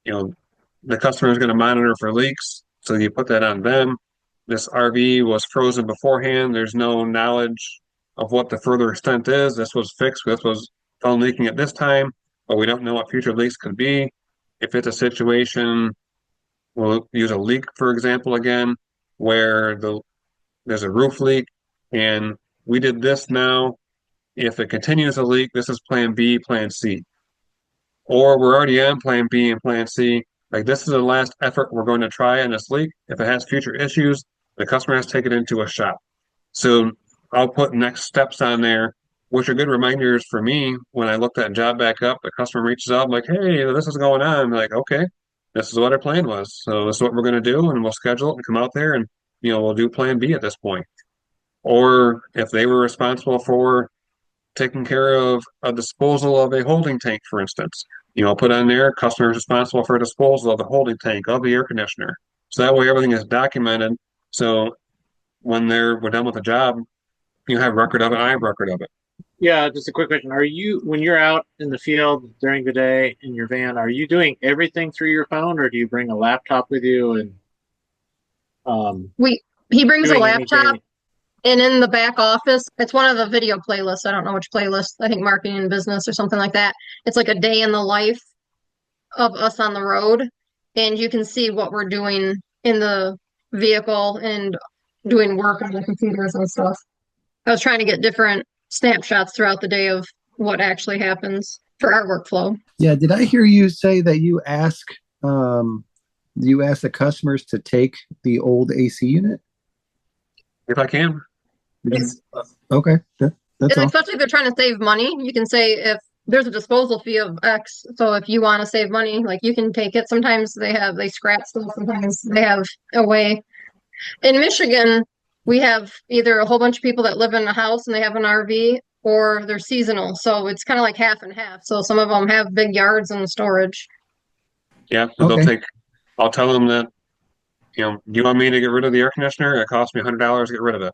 you know, the customer is going to monitor for leaks. So you put that on them. This RV was frozen beforehand. There's no knowledge of what the further extent is. This was fixed. This was found leaking at this time, but we don't know what future leaks could be. If it's a situation, we'll use a leak, for example, again, where there's a roof leak and we did this now. If it continues to leak, this is plan B, plan C. Or we're already on plan B and plan C. Like this is the last effort we're going to try on this leak. If it has future issues, the customer has to take it into a shop. So I'll put next steps on there, which are good reminders for me when I look that job back up. The customer reaches out, I'm like, hey, this is going on. I'm like, okay, this is what our plan was. So this is what we're going to do, and we'll schedule it and come out there and we'll do plan B at this point. Or if they were responsible for taking care of a disposal of a holding tank, for instance, put on there, customer is responsible for disposal of the holding tank, of the air conditioner. So that way everything is documented So when we're done with the job, you have record of it, I have record of it. Yeah, just a quick question. When you're out in the field during the day in your van, are you doing everything through your phone, or do you bring a laptop with you and He brings a doing any laptop, daily? and in the back office, it's one of the video playlists. I don't know which playlist. I think marketing and business or something like that. It's like a day in the life of us on the road, and you can see what we're doing in the vehicle and doing work on the computers and stuff. I was trying to get different snapshots throughout the day of what actually happens for our workflow. Yeah, did I hear you say that you ask the customers to take the old AC unit? If I can. Yes. Okay, that's And all. especially if they're trying to save money, you can say if there's a disposal fee of X. So if you want to save money, like you can take it. Sometimes they scrap stuff. Sometimes they have a way. In Michigan, we have either a whole bunch of people that live in a house and they have an RV, or they're seasonal. So it's kind of like half and half. So some of them have big yards and storage. Yeah, so Okay. I'll tell them that, do you want me to get rid of the air conditioner? It costs me $100 to get rid of it.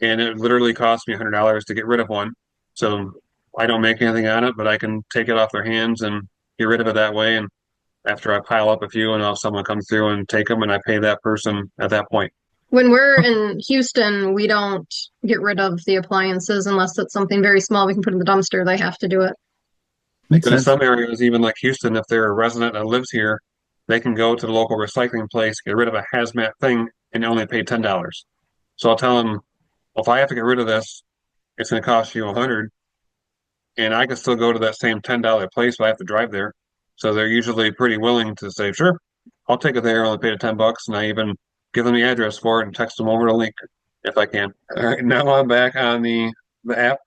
And it literally costs me $100 to get rid of one. So I don't make anything on it, but I can take it off their hands and get rid of it that way. And after I pile up a few, and I'll have someone come through and take them, and I pay that person at that point. When we're in Houston, we don't get rid of the appliances unless it's something very small we can put in the dumpster. They have to do it. Makes But in sense. some areas, even like Houston, if they're a resident that lives here, they can go to the local recycling place, get rid of a hazmat thing, and only pay $10. So I'll tell them, well, if I have to get rid of this, it's going to cost you 100, and I can still go to that same $10 place, but I have to drive there. So they're usually pretty willing to say, sure, I'll take it there. I only pay the $10, and I even give them the address for it and text them over the link if I can. All right, now I'm back on the app.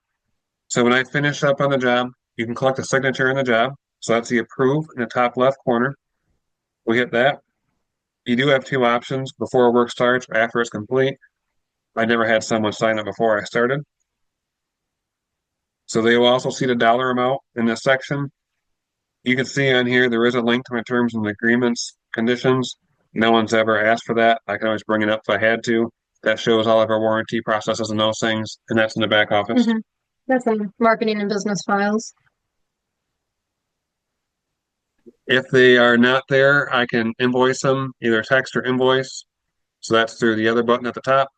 So when I finish up on the job, you can collect a signature in the job. So that's the approve in the top left corner. We hit that. You do have two options: before work starts or after it's complete. I never had someone sign up before I started. So they will also see the dollar amount in this section. You can see on here there is a link to my terms and agreements conditions. No one's ever asked for that. I can always bring it up if I had to. That shows all of our warranty processes and those things, and that's in the back office. Mm-hmm. That's in marketing and business files. If they are not there, I can invoice them, either text or invoice. So that's through the other button at the top.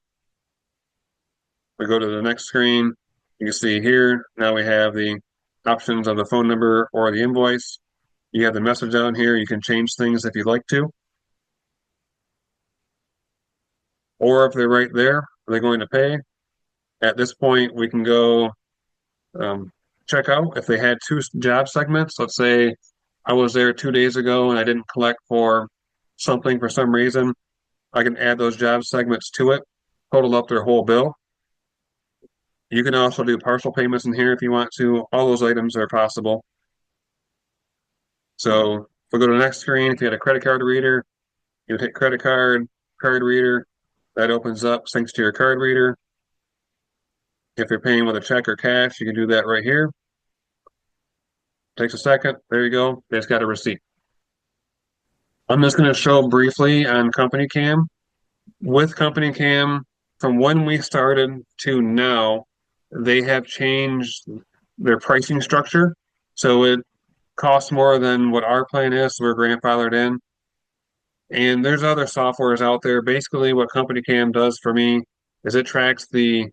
We go to the next screen. You can see here, now we have the options of the phone number or the invoice. You have the message down here. You can change things if you'd like to. Or if they're right there, are they going to pay? At this point, we can go check out if they had two job segments. Let's say I was there 2 days ago and I didn't collect for something for some reason. I can add those job segments to it, total up their whole bill. You can also do partial payments in here if you want to. All those items are possible. So if we go to the next screen, if you had a credit card reader, you would hit credit card, card reader. That opens up, syncs to your card reader. If you're paying with a check or cash, you can do that right here. Takes a second. There you go. They just got a receipt. I'm just going to show briefly on CompanyCam. With CompanyCam, from when we started to now, they have changed their pricing structure. So it costs more than what our plan is. So we're grandfathered in. And there's other softwares out there. Basically, what CompanyCam does for me is it tracks the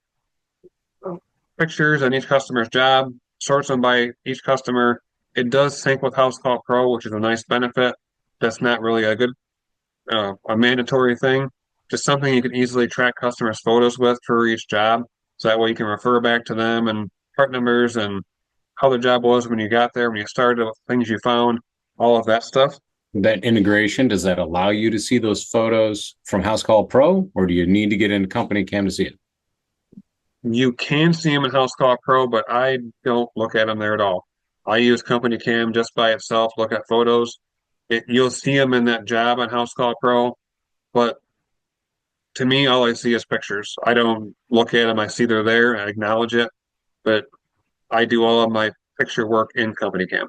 pictures on each customer's job, sorts them by each customer. It does sync with HouseCall Pro, which is a nice benefit. That's not really a mandatory thing. Just something you can easily track customers' photos with for each job. So that way you can refer back to them and part numbers and how the job was when you got there, when you started, things you found, all of that stuff. That integration, does that allow you to see those photos from HouseCall Pro, or do you need to get into CompanyCam to see it? You can see them in HouseCall Pro, but I don't look at them there at all. I use CompanyCam just by itself, look at photos. You'll see them in that job on HouseCall Pro, but to me, all I see is pictures. I don't look at them. I see they're there. I acknowledge it, but I do all of my picture work in CompanyCam.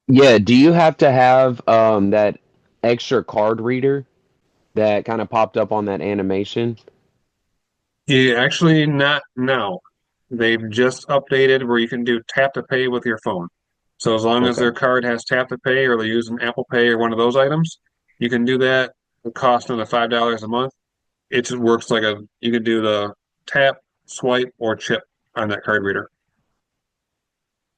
Yeah, do you have to have that extra card reader that kind of popped up on that animation? Yeah, actually not now. They've just updated where you can do tap to pay with your phone. So as long as Okay. their card has tap to pay or they use an Apple Pay or one of those items, you can do that. It costs another $5 a month. It just works like you can do the tap, swipe, or chip on that card reader.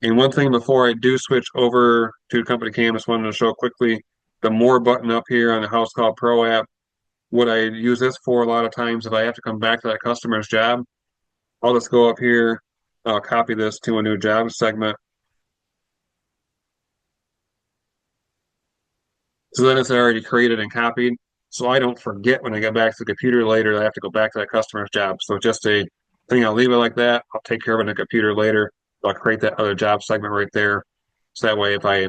And one thing before I do switch over to CompanyCam, just wanted to show quickly the more button up here on the HouseCall Pro app. What I use this for a lot of times, if I have to come back to that customer's job, I'll just go up here, I'll copy this to a new job segment. So then it's already created and copied. So I don't forget when I get back to the computer later that I have to go back to that customer's job. So just a thing, I'll leave it like that. I'll take care of it in the computer later. I'll create that other job segment right there. So that way if I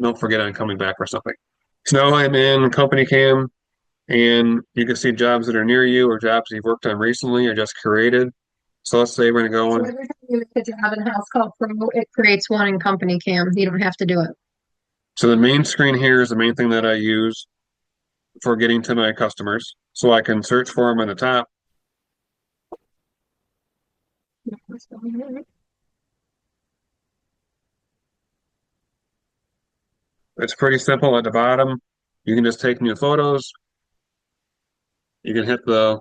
don't forget I'm coming back or something. So now I'm in CompanyCam and you can see jobs that are near you or jobs you've worked on recently or just created. So let's say we're gonna go So in. every time you make a job in HouseCall Pro, it creates one in CompanyCam. You don't have to do it. So the main screen here is the main thing that I use for getting to my customers. So I can search for them on the top. It's pretty simple at the bottom. You can just take new photos. You can hit the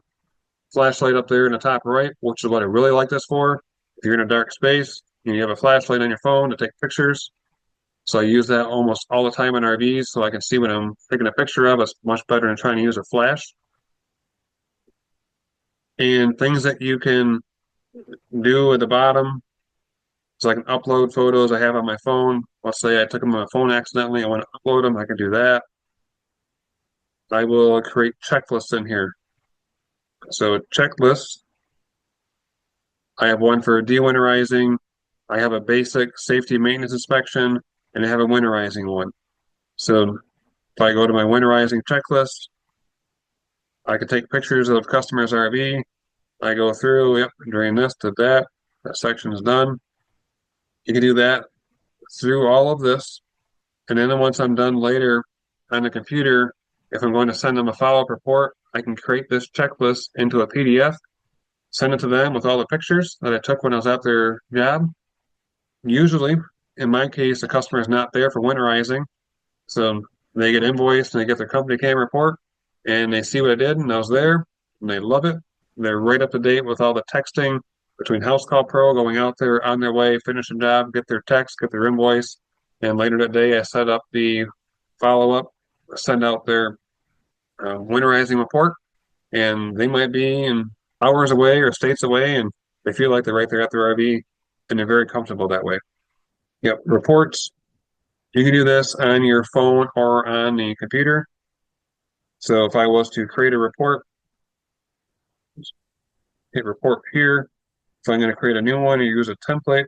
flashlight up there in the top right, which is what I really like this for. If you're in a dark space and you have a flashlight on your phone to take pictures. So I use that almost all the time in RVs so I can see what I'm taking a picture of. It's much better than trying to use a flash. And things that you can do at the bottom, so I can upload photos I have on my phone. Let's say I took them on my phone accidentally, I want to upload them, I can do that. I will create checklists in here. So checklists, I have one for de-winterizing, I have a basic safety maintenance inspection, and I have a winterizing one. So if I go to my winterizing checklist, I can take pictures of customers' RV. I go through, yep, drain this, did that. That section is done. You can do that through all of this. And then once I'm done later on the computer, if I'm going to send them a follow-up report, I can create this checklist into a PDF, send it to them with all the pictures that I took when I was at their job. Usually, in my case, the customer is not there for winterizing. So they get invoiced and they get their CompanyCam report and they see what I did and I was there and they love it. They're right up to date with all the texting between HouseCall Pro going out there on their way, finish the job, get their text, get their invoice. And later that day, I set up the follow-up, send out their winterizing report. And they might be in hours away or states away and they feel like they're right there at their RV and they're very comfortable that way. Yep, reports. You can do this on your phone or on the computer. So if I was to create a report, hit report here. So I'm going to create a new one or use a template.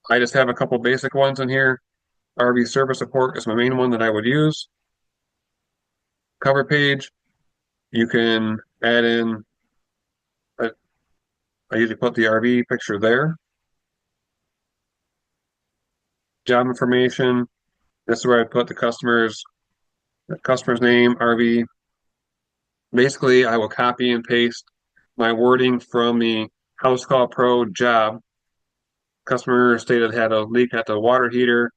I just have a couple basic ones in here. RV service report is my main one that I would use. Cover page, you can add in, I usually put the RV picture there. Job information, this is where I put the customer's name, RV. Basically, I will copy and paste my wording from the HouseCall Pro job. Customer stated had a leak at the water heater.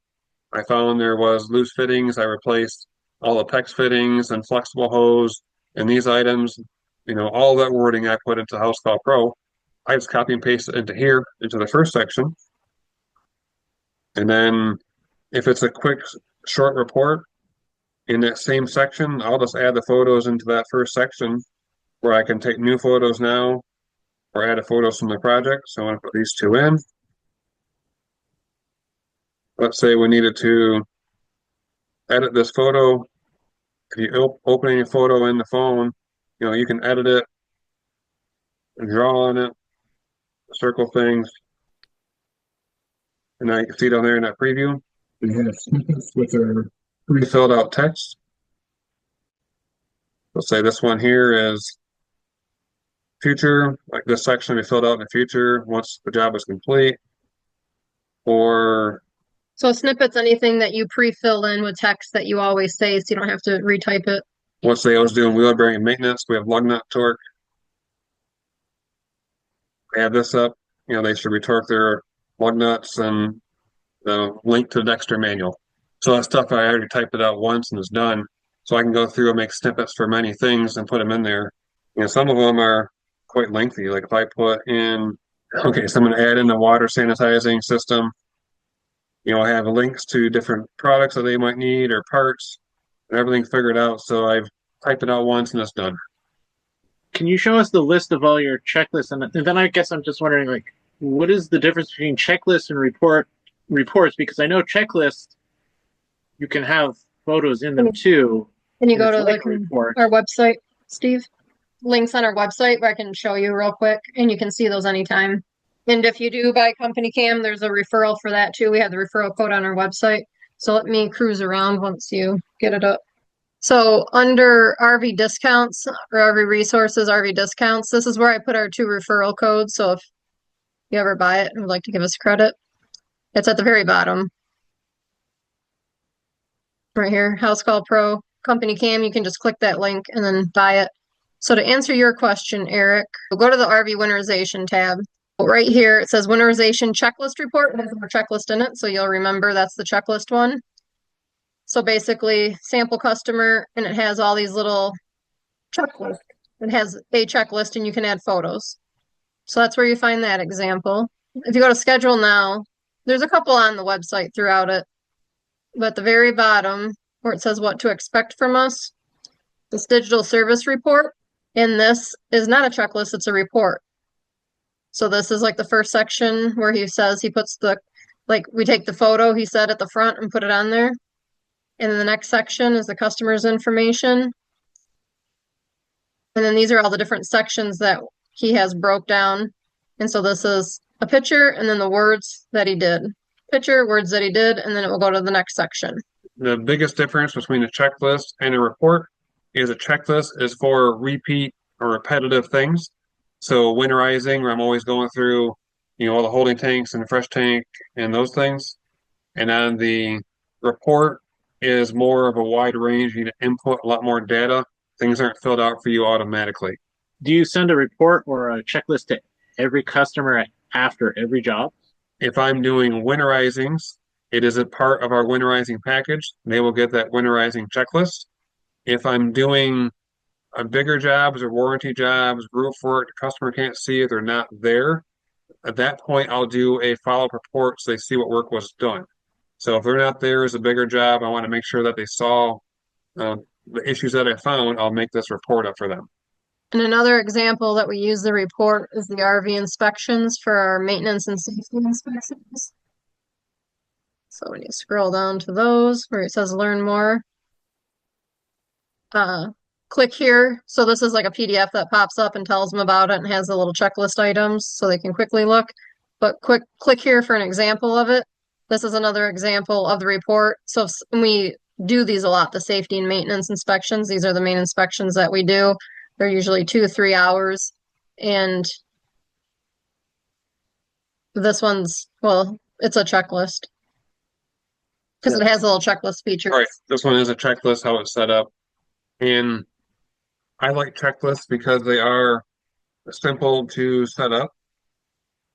I found there was loose fittings. I replaced all the PEX fittings and flexible hose and these items. You know, all that wording I put into HouseCall Pro. I just copy and paste it into here, into the first section. And then if it's a quick, short report, in that same section, I'll just add the photos into that first section where I can take new photos now or add a photos from the project. So I'm going to put these two in. Let's say we needed to edit this photo. If you open any photo in the phone, you know, you can edit it, draw on it, circle things. And now you can see down there in that preview, we have snippets with their pre-filled out text. Let's say this one here is future, like this section we filled out in the future once the job is complete. Or So snippets, anything that you pre-fill in with text that you always say, so you don't have to retype it. Let's say I was doing wheel bearing maintenance. We have lug nut torque. I have this up. They should retorque their lug nuts and the link to the Dexter manual. So that stuff I already typed it out once and it's done. So I can go through and make snippets for many things and put them in there. Some of them are quite lengthy. Like if I put in, okay, so I'm going to add in the water sanitizing system. I have links to different products that they might need or parts and everything figured out. So I've typed it out once and it's done. Can you show us the list of all your checklists? And then I guess I'm just wondering, like, what is the difference between checklists and reports? Because I know checklists, you can have photos in them too. Can you go It's to like a report. our website, Steve? Links on our website where I can show you real quick, and you can see those anytime. And if you do buy CompanyCam, there's a referral for that too. We have the referral code on our website. So let me cruise around once you get it up. So under RV discounts or RV resources, RV discounts, this is where I put our 2 referral codes. So if you ever buy it and would like to give us credit, it's at the very bottom. Right here, HouseCall Pro CompanyCam. You can just click that link and then buy it. So to answer your question, Eric, we'll go to the RV winterization tab. Right here, it says winterization checklist report. It has our checklist in it, so you'll remember that's the checklist one. So basically, sample customer, and it has all these little checklists. It has a checklist, and you can add photos. So that's where you find that example. If you go to schedule now, there's a couple on the website throughout it. But at the very bottom, where it says what to expect from us, this digital service report, and this is not a checklist, it's a report. So this is like the first section where he says he puts we take the photo he said at the front and put it on there. And then the next section is the customer's information. And then these are all the different sections that he has broke down. And so this is a picture and then the words that he did. Picture, words that he did, and then it will go to the next section. The biggest difference between a checklist and a report is a checklist is for repeat or repetitive things. So winterizing, where I'm always going through, all the holding tanks and the fresh tank and those things. And then the report is more of a wide range. You need to input a lot more data. Things aren't filled out for you automatically. Do you send a report or a checklist to every customer after every job? If I'm doing winterizings, it is a part of our winterizing package. They will get that winterizing checklist. If I'm doing bigger jobs or warranty jobs, roof work, the customer can't see it, they're not there. At that point, I'll do a follow-up report so they see what work was done. So if they're not there as a bigger job, I want to make sure that they saw the issues that I found. I'll make this report up for them. And another example that we use the report is the RV inspections for our maintenance and safety inspections. So when you scroll down to those where it says learn more, click here. So this is like a PDF that pops up and tells them about it and has the little checklist items so they can quickly look. But click here for an example of it. This is another example of the report. So we do these a lot, the safety and maintenance inspections. These are the main inspections that we do. They're usually 2 to 3 hours. And this one's, well, it's a checklist because it has a little checklist feature. All right, this one is a checklist, how it's set up. And I like checklists because they are simple to set up.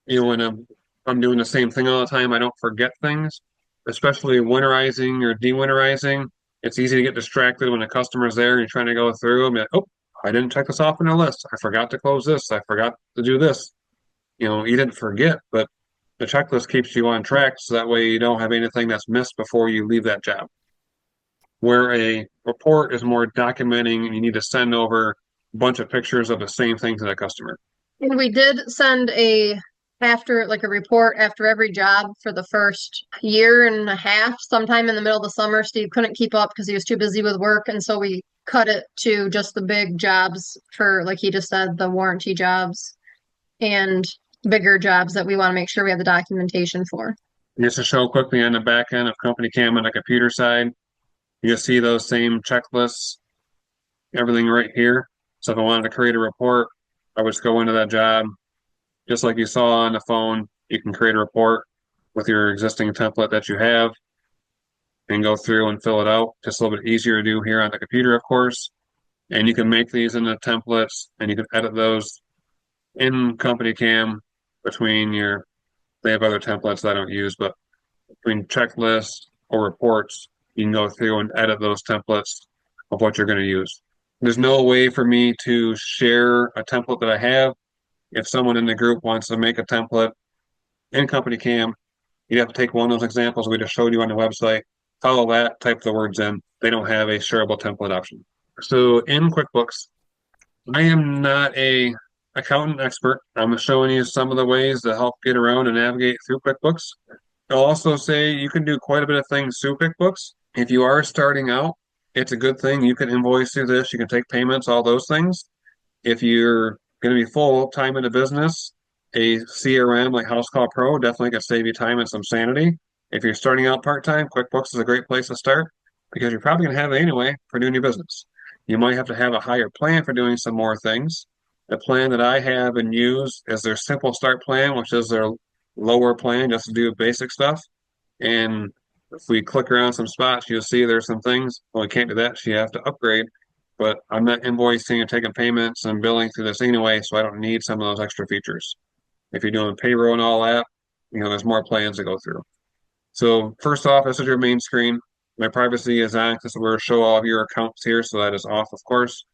When I'm doing the same thing all the time, I don't forget things, especially winterizing or dewinterizing. It's easy to get distracted when a customer's there and you're trying to go through them. Oh, I didn't check this off on the list. I forgot to close this. I forgot to do this. You didn't forget, but the checklist keeps you on track so that way you don't have anything that's missed before you leave that job. Where a report is more documenting and you need to send over a bunch of pictures of the same thing to the customer. And we did send a report after every job for the first year and a half. Sometime in the middle of the summer, Steve couldn't keep up because he was too busy with work. And so we cut it to just the big jobs for, like he just said, the warranty jobs and bigger jobs that we want to make sure we have the documentation for. Just to show quickly on the back end of CompanyCam on the computer side, you see those same checklists, everything right here. So if I wanted to create a report, I would just go into that job. Just like you saw on the phone, you can create a report with your existing template that you have and go through and fill it out. Just a little bit easier to do here on the computer, of course. And you can make these into templates and you can edit those in CompanyCam between your, they have other templates that I don't use, but between checklists or reports, you can go through and edit those templates of what you're going to use. There's no way for me to share a template that I have. If someone in the group wants to make a template in CompanyCam, you have to take one of those examples we just showed you on the website, follow that, type the words in. They don't have a shareable template option. So in QuickBooks, I am not a accountant expert. I'm showing you some of the ways to help get around and navigate through QuickBooks. I'll also say you can do quite a bit of things through QuickBooks. If you are starting out, it's a good thing. You can invoice through this, you can take payments, all those things. If you're going to be full time in the business, a CRM like HouseCall Pro definitely can save you time and some sanity. If you're starting out part time, QuickBooks is a great place to start because you're probably going to have it anyway for doing your business. You might have to have a higher plan for doing some more things. The plan that I have and use is their simple start plan, which is their lower plan just to do basic stuff. And if we click around some spots, you'll see there's some things. Well, we can't do that, so you have to upgrade. But I'm not invoicing and taking payments and billing through this anyway, so I don't need some of those extra features. If you're doing payroll and all that, there's more plans to go through. So first off, this is your main screen. My privacy is on because we're show all of your accounts here, so that is off, of course.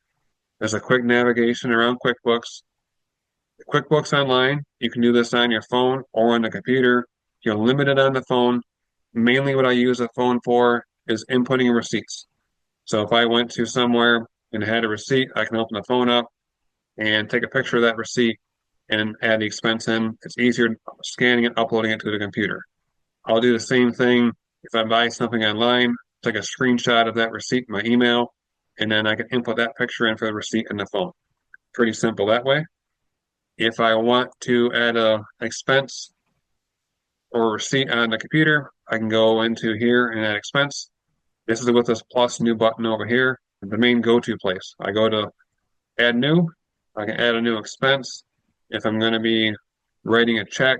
There's a quick navigation around QuickBooks. QuickBooks Online, you can do this on your phone or on the computer. You're limited on the phone. Mainly what I use the phone for is inputting receipts. So if I went to somewhere and had a receipt, I can open the phone up and take a picture of that receipt and add the expense in. It's easier scanning it, uploading it to the computer. I'll do the same thing if I buy something online, take a screenshot of that receipt in my email, and then I can input that picture in for the receipt in the phone. Pretty simple that way. If I want to add a expense or receipt on the computer, I can go into here and add expense. This is with this plus new button over here, the main go-to place. I go to add new, I can add a new expense. If I'm going to be writing a check,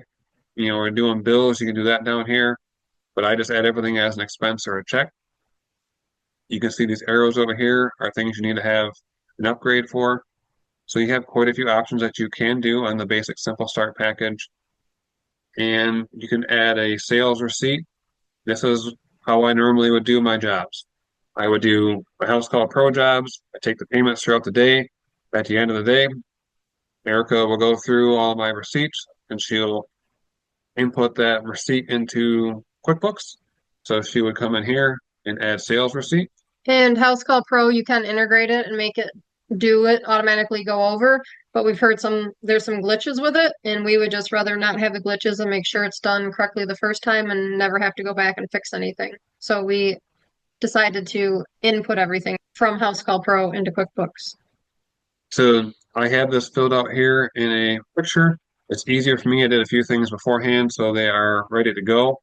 or doing bills, you can do that down here. But I just add everything as an expense or a check. You can see these arrows over here are things you need to have an upgrade for. So you have quite a few options that you can do on the basic simple start package. And you can add a sales receipt. This is how I normally would do my jobs. I would do my HouseCall Pro jobs. I take the payments throughout the day. At the end of the day, Erica will go through all my receipts and she'll input that receipt into QuickBooks. So she would come in here and add sales receipt. And HouseCall Pro, you can integrate it and make it do it automatically go over, but we've heard there's some glitches with it, and we would just rather not have the glitches and make sure it's done correctly the first time and never have to go back and fix anything. So we decided to input everything from HouseCall Pro into QuickBooks. So I have this filled out here in a picture. It's easier for me. I did a few things beforehand, so they are ready to go.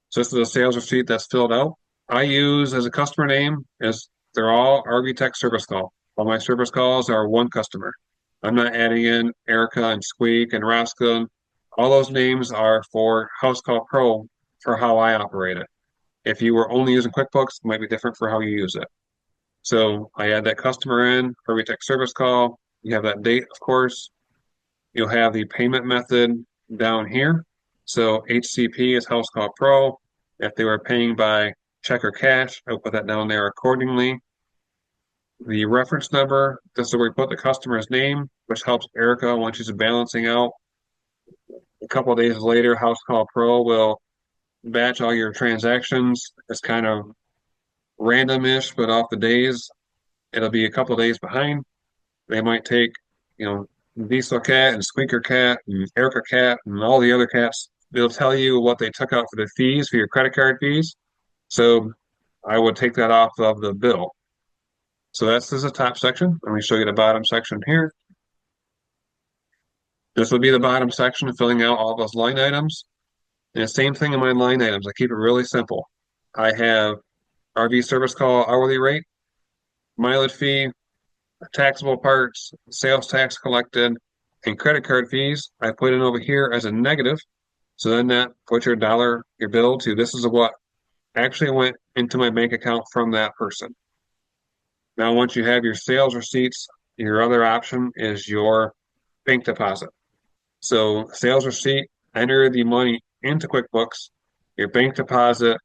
So this is a sales receipt that's filled out. I use as a customer name as they're all RV Tech service call. All my service calls are one customer. I'm not adding in Erica and Squeak and Roscoe. All those names are for HouseCall Pro for how I operate it. If you were only using QuickBooks, it might be different for how you use it. So I add that customer in, RV Tech service call. You have that date, of course. You'll have the payment method down here. So HCP is HouseCall Pro. If they were paying by check or cash, I'll put that down there accordingly. The reference number, this is where we put the customer's name, which helps Erica when she's balancing out. A couple of days later, HouseCall Pro will batch all your transactions. It's kind of random-ish, but off the days, it'll be a couple of days behind. They might take, Diesel Cat and Squeaker Cat and Erica Cat and all the other cats. They'll tell you what they took out for the fees, for your credit card fees. So I would take that off of the bill. So this is the top section. Let me show you the bottom section here. This would be the bottom section, filling out all those line items. And the same thing in my line items. I keep it really simple. I have RV service call hourly rate, mileage fee, taxable parts, sales tax collected, and credit card fees. I put in over here as a negative. So then that puts your bill to this is what actually went into my bank account from that person. Now, once you have your sales receipts, your other option is your bank deposit. So sales receipt, enter the money into QuickBooks. Your bank deposit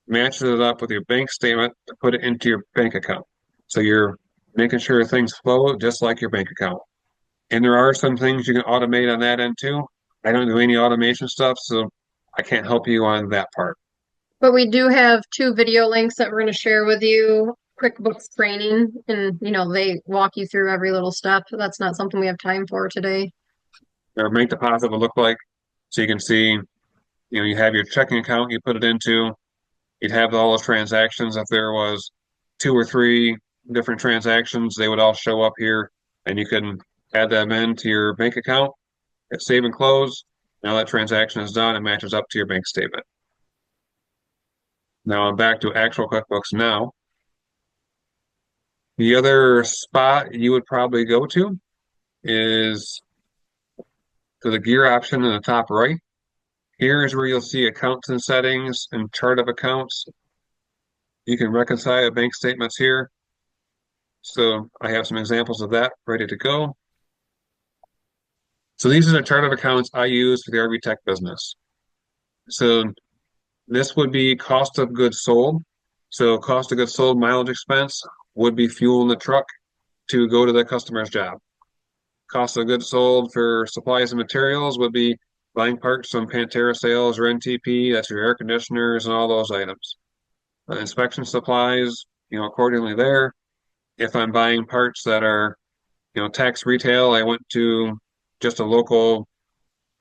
matches it up with your bank statement to put it into your bank account. So you're making sure things flow just like your bank account. And there are some things you can automate on that end too. I don't do any automation stuff, so I can't help you on that part. But we do have 2 video links that we're going to share with you. QuickBooks training, and they walk you through every little step. That's not something we have time for today. Our bank deposit will look like, so you can see, you have your checking account you put it into. You'd have all the transactions. If there was 2 or 3 different transactions, they would all show up here, and you can add them into your bank account, hit save and close. Now that transaction is done, it matches up to your bank statement. Now I'm back to actual QuickBooks now. The other spot you would probably go to is to the gear option in the top right. Here is where you'll see accounts and settings and chart of accounts. You can reconcile bank statements here. So I have some examples of that ready to go. So these are the chart of accounts I use for the RV Tech business. So this would be cost of goods sold. So cost of goods sold mileage expense would be fuel in the truck to go to the customer's job. Cost of goods sold for supplies and materials would be buying parts from Pantera Sales or NTP, that's your air conditioners and all those items. Inspection supplies, accordingly there. If I'm buying parts that are, tax retail, I went to just a local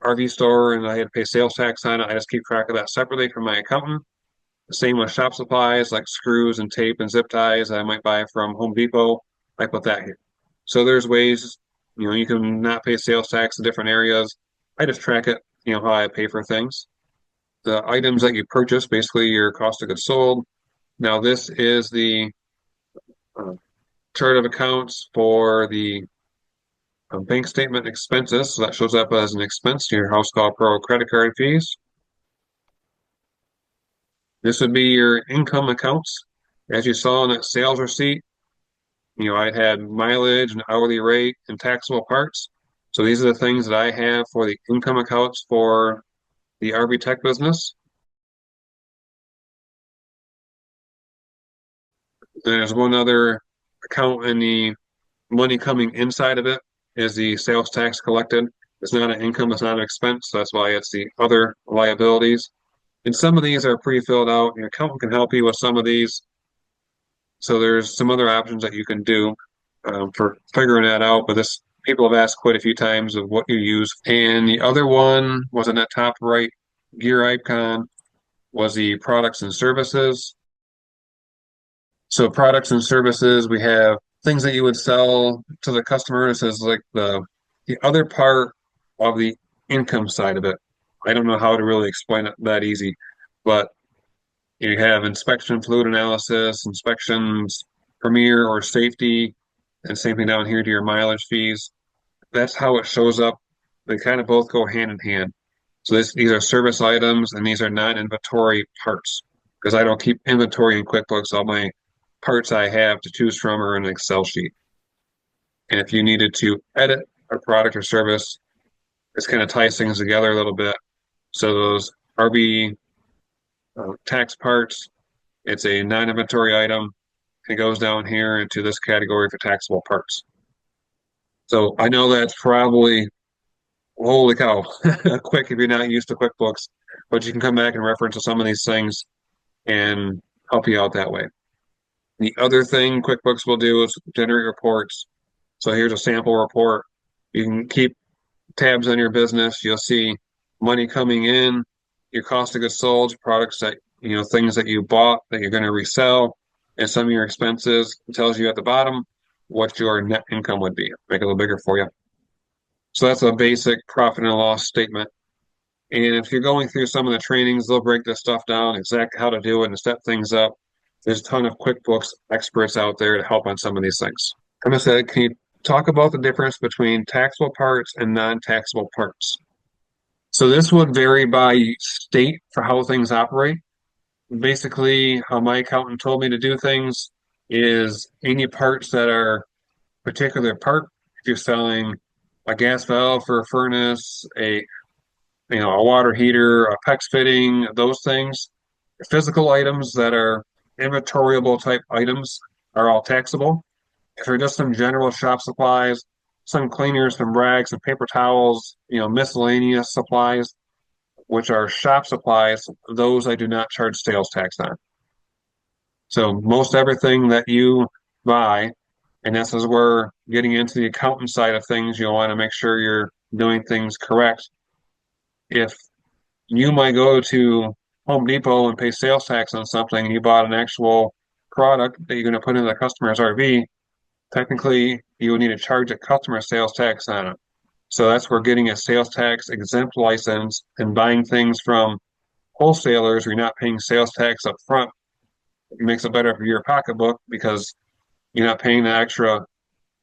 RV store and I had to pay sales tax on it. I just keep track of that separately from my accountant. The same with shop supplies like screws and tape and zip ties I might buy from Home Depot. I put that here. So there's ways, you can not pay sales tax in different areas. I just track it, how I pay for things. The items that you purchase, basically your cost of goods sold. Now this is the chart of accounts for the bank statement expenses. So that shows up as an expense to your HouseCall Pro credit card fees. This would be your income accounts. As you saw in that sales receipt, I had mileage and hourly rate and taxable parts. So these are the things that I have for the income accounts for the RV Tech business. There's one other account in the money coming inside of it is the sales tax collected. It's not an income, it's not an expense. So that's why it's the other liabilities. And some of these are pre-filled out. Your accountant can help you with some of these. So there's some other options that you can do for figuring that out. But people have asked quite a few times of what you use. And the other one was in that top right gear icon was the products and services. So products and services, we have things that you would sell to the customers as like the other part of the income side of it. I don't know how to really explain it that easy, but you have inspection fluid analysis, inspections, premier or safety, and same thing down here to your mileage fees. That's how it shows up. They kind of both go hand in hand. So these are service items and these are non-inventory parts because I don't keep inventory in QuickBooks. All my parts I have to choose from are in an Excel sheet. And if you needed to edit a product or service, this kind of ties things together a little bit. So those RV tax parts, it's a non-inventory item. It goes down here into this category for taxable parts. So I know that's probably, holy cow, quick if you're not used to QuickBooks, but you can come back and reference to some of these things and help you out that way. The other thing QuickBooks will do is generate reports. So here's a sample report. You can keep tabs on your business. You'll see money coming in, your cost of goods sold, products that, things that you bought that you're going to resell, and some of your expenses. It tells you at the bottom what your net income would be. Make it a little bigger for you. So that's a basic profit and loss statement. And if you're going through some of the trainings, they'll break this stuff down, exactly how to do it and step things up. There's a ton of QuickBooks experts out there to help on some of these things. I'm going to say, can you talk about the difference between taxable parts and non-taxable parts? So this would vary by state for how things operate. Basically, how my accountant told me to do things is any parts that are particular part. If you're selling a gas valve for a furnace, a water heater, a PEX fitting, those things, physical items that are inventoriable type items are all taxable. If they're just some general shop supplies, some cleaners, some rags, some paper towels, miscellaneous supplies, which are shop supplies, those I do not charge sales tax on. So most everything that you buy, and this is where getting into the accountant side of things, you'll want to make sure you're doing things correct. If you might go to Home Depot and pay sales tax on something and you bought an actual product that you're going to put in the customer's RV, technically you would need to charge a customer sales tax on it. So that's where getting a sales tax exempt license and buying things from wholesalers where you're not paying sales tax up front makes it better for your pocketbook because you're not paying the extra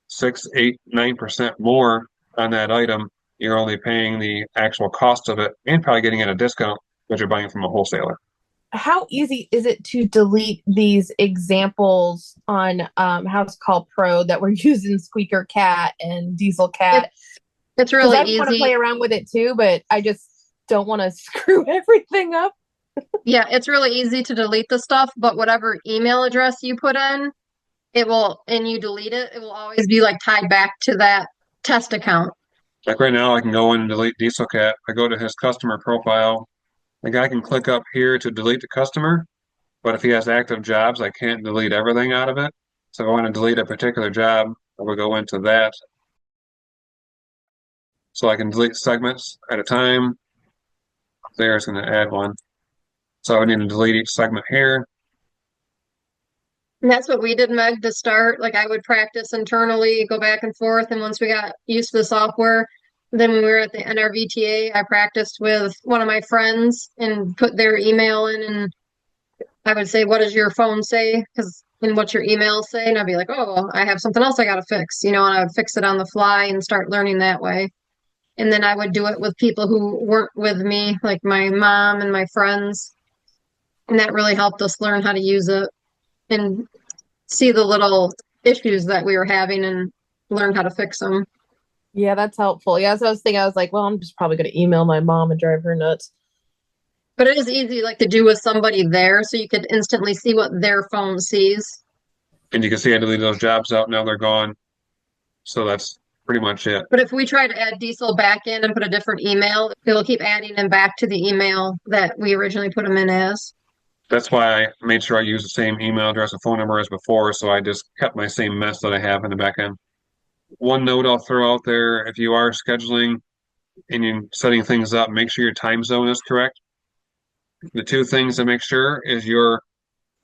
6, 8, 9% more on that item. You're only paying the actual cost of it and probably getting it at a discount because you're buying from a wholesaler. How easy is it to delete these examples on HouseCall Pro that we're using Squeaker Cat and Diesel Cat? It's really I want to easy. play around with it too, but I just don't want to screw everything up. Yeah, it's really easy to delete the stuff, but whatever email address you put in, and you delete it, it will always be like tied back to that test account. Like right now, I can go in and delete Diesel Cat. I go to his customer profile. The guy can click up here to delete the customer, but if he has active jobs, I can't delete everything out of it. So if I want to delete a particular job, I will go into that. So I can delete segments at a time. There's going to add one. So I would need to delete each segment here. And that's what we did, Meg, to start. Like I would practice internally, go back and forth, and once we got used to the software, then when we were at the NRVTA, I practiced with one of my friends and put their email in, and I would say, "What does your phone say?" And what's your email say? And I'd be like, "Oh, I have something else I got to fix," and I would fix it on the fly and start learning that way. And then I would do it with people who weren't with me, like my mom and my friends. And that really helped us learn how to use it and see the little issues that we were having and learn how to fix them. Yeah, that's helpful. Yeah, so I was thinking, I was like, well, I'm just probably going to email my mom and drive her nuts. But it is easy like to do with somebody there so you could instantly see what their phone sees. And you can see I deleted those jobs out. Now they're gone. So that's pretty much it. But if we try to add Diesel back in and put a different email, it'll keep adding them back to the email that we originally put them in as. That's why I made sure I used the same email address and phone number as before. So I just kept my same mess that I have in the back end. One note I'll throw out there, if you are scheduling and you're setting things up, make sure your time zone is correct. The two things to make sure is your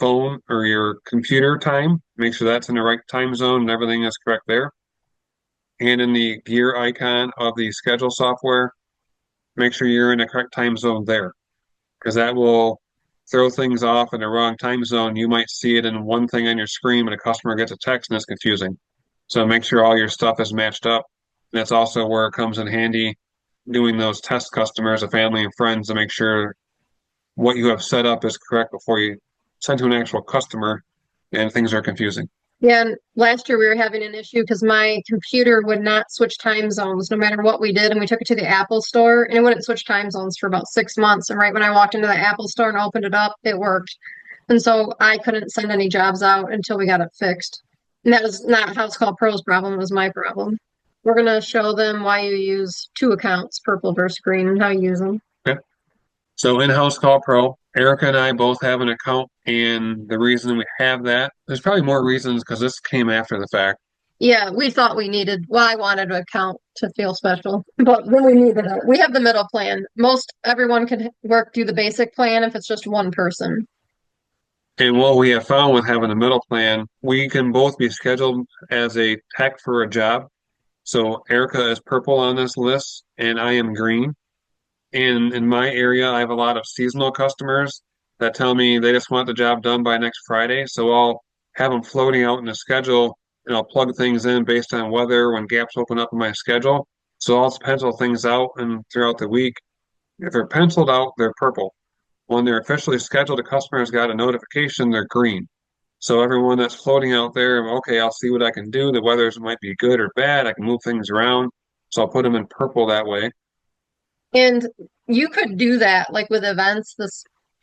phone or your computer time. Make sure that's in the right time zone and everything is correct there. And in the gear icon of the schedule software, make sure you're in the correct time zone there, because that will throw things off in the wrong time zone. You might see it in one thing on your screen, but a customer gets a text and it's confusing. So make sure all your stuff is matched up. And that's also where it comes in handy doing those test customers, a family and friends, to make sure what you have set up is correct before you send to an actual customer and things are confusing. Yeah, and last year we were having an issue because my computer would not switch time zones no matter what we did. And we took it to the Apple store and it wouldn't switch time zones for about 6 months. And right when I walked into the Apple store and opened it up, it worked. And so I couldn't send any jobs out until we got it fixed. And that was not HouseCall Pro's problem, it was my problem. We're going to show them why you use 2 accounts, purple versus green, and how you use them. Okay. So in HouseCall Pro, Erica and I both have an account, and the reason we have that, there's probably more reasons because this came after the fact. Yeah, we thought I wanted an account to feel special, but then we needed it. We have the middle plan. Everyone can do the basic plan if it's just one person. And what we have found with having a middle plan, we can both be scheduled as a tech for a job. So Erica is purple on this list, and I am green. And in my area, I have a lot of seasonal customers that tell me they just want the job done by next Friday. So I'll have them floating out in the schedule, and I'll plug things in based on weather when gaps open up in my schedule. So I'll pencil things out and throughout the week. If they're penciled out, they're purple. When they're officially scheduled, the customer's got a notification, they're green. So everyone that's floating out there, okay, I'll see what I can do. The weathers might be good or bad. I can move things around. So I'll put them in purple that way. And you could do that like with events.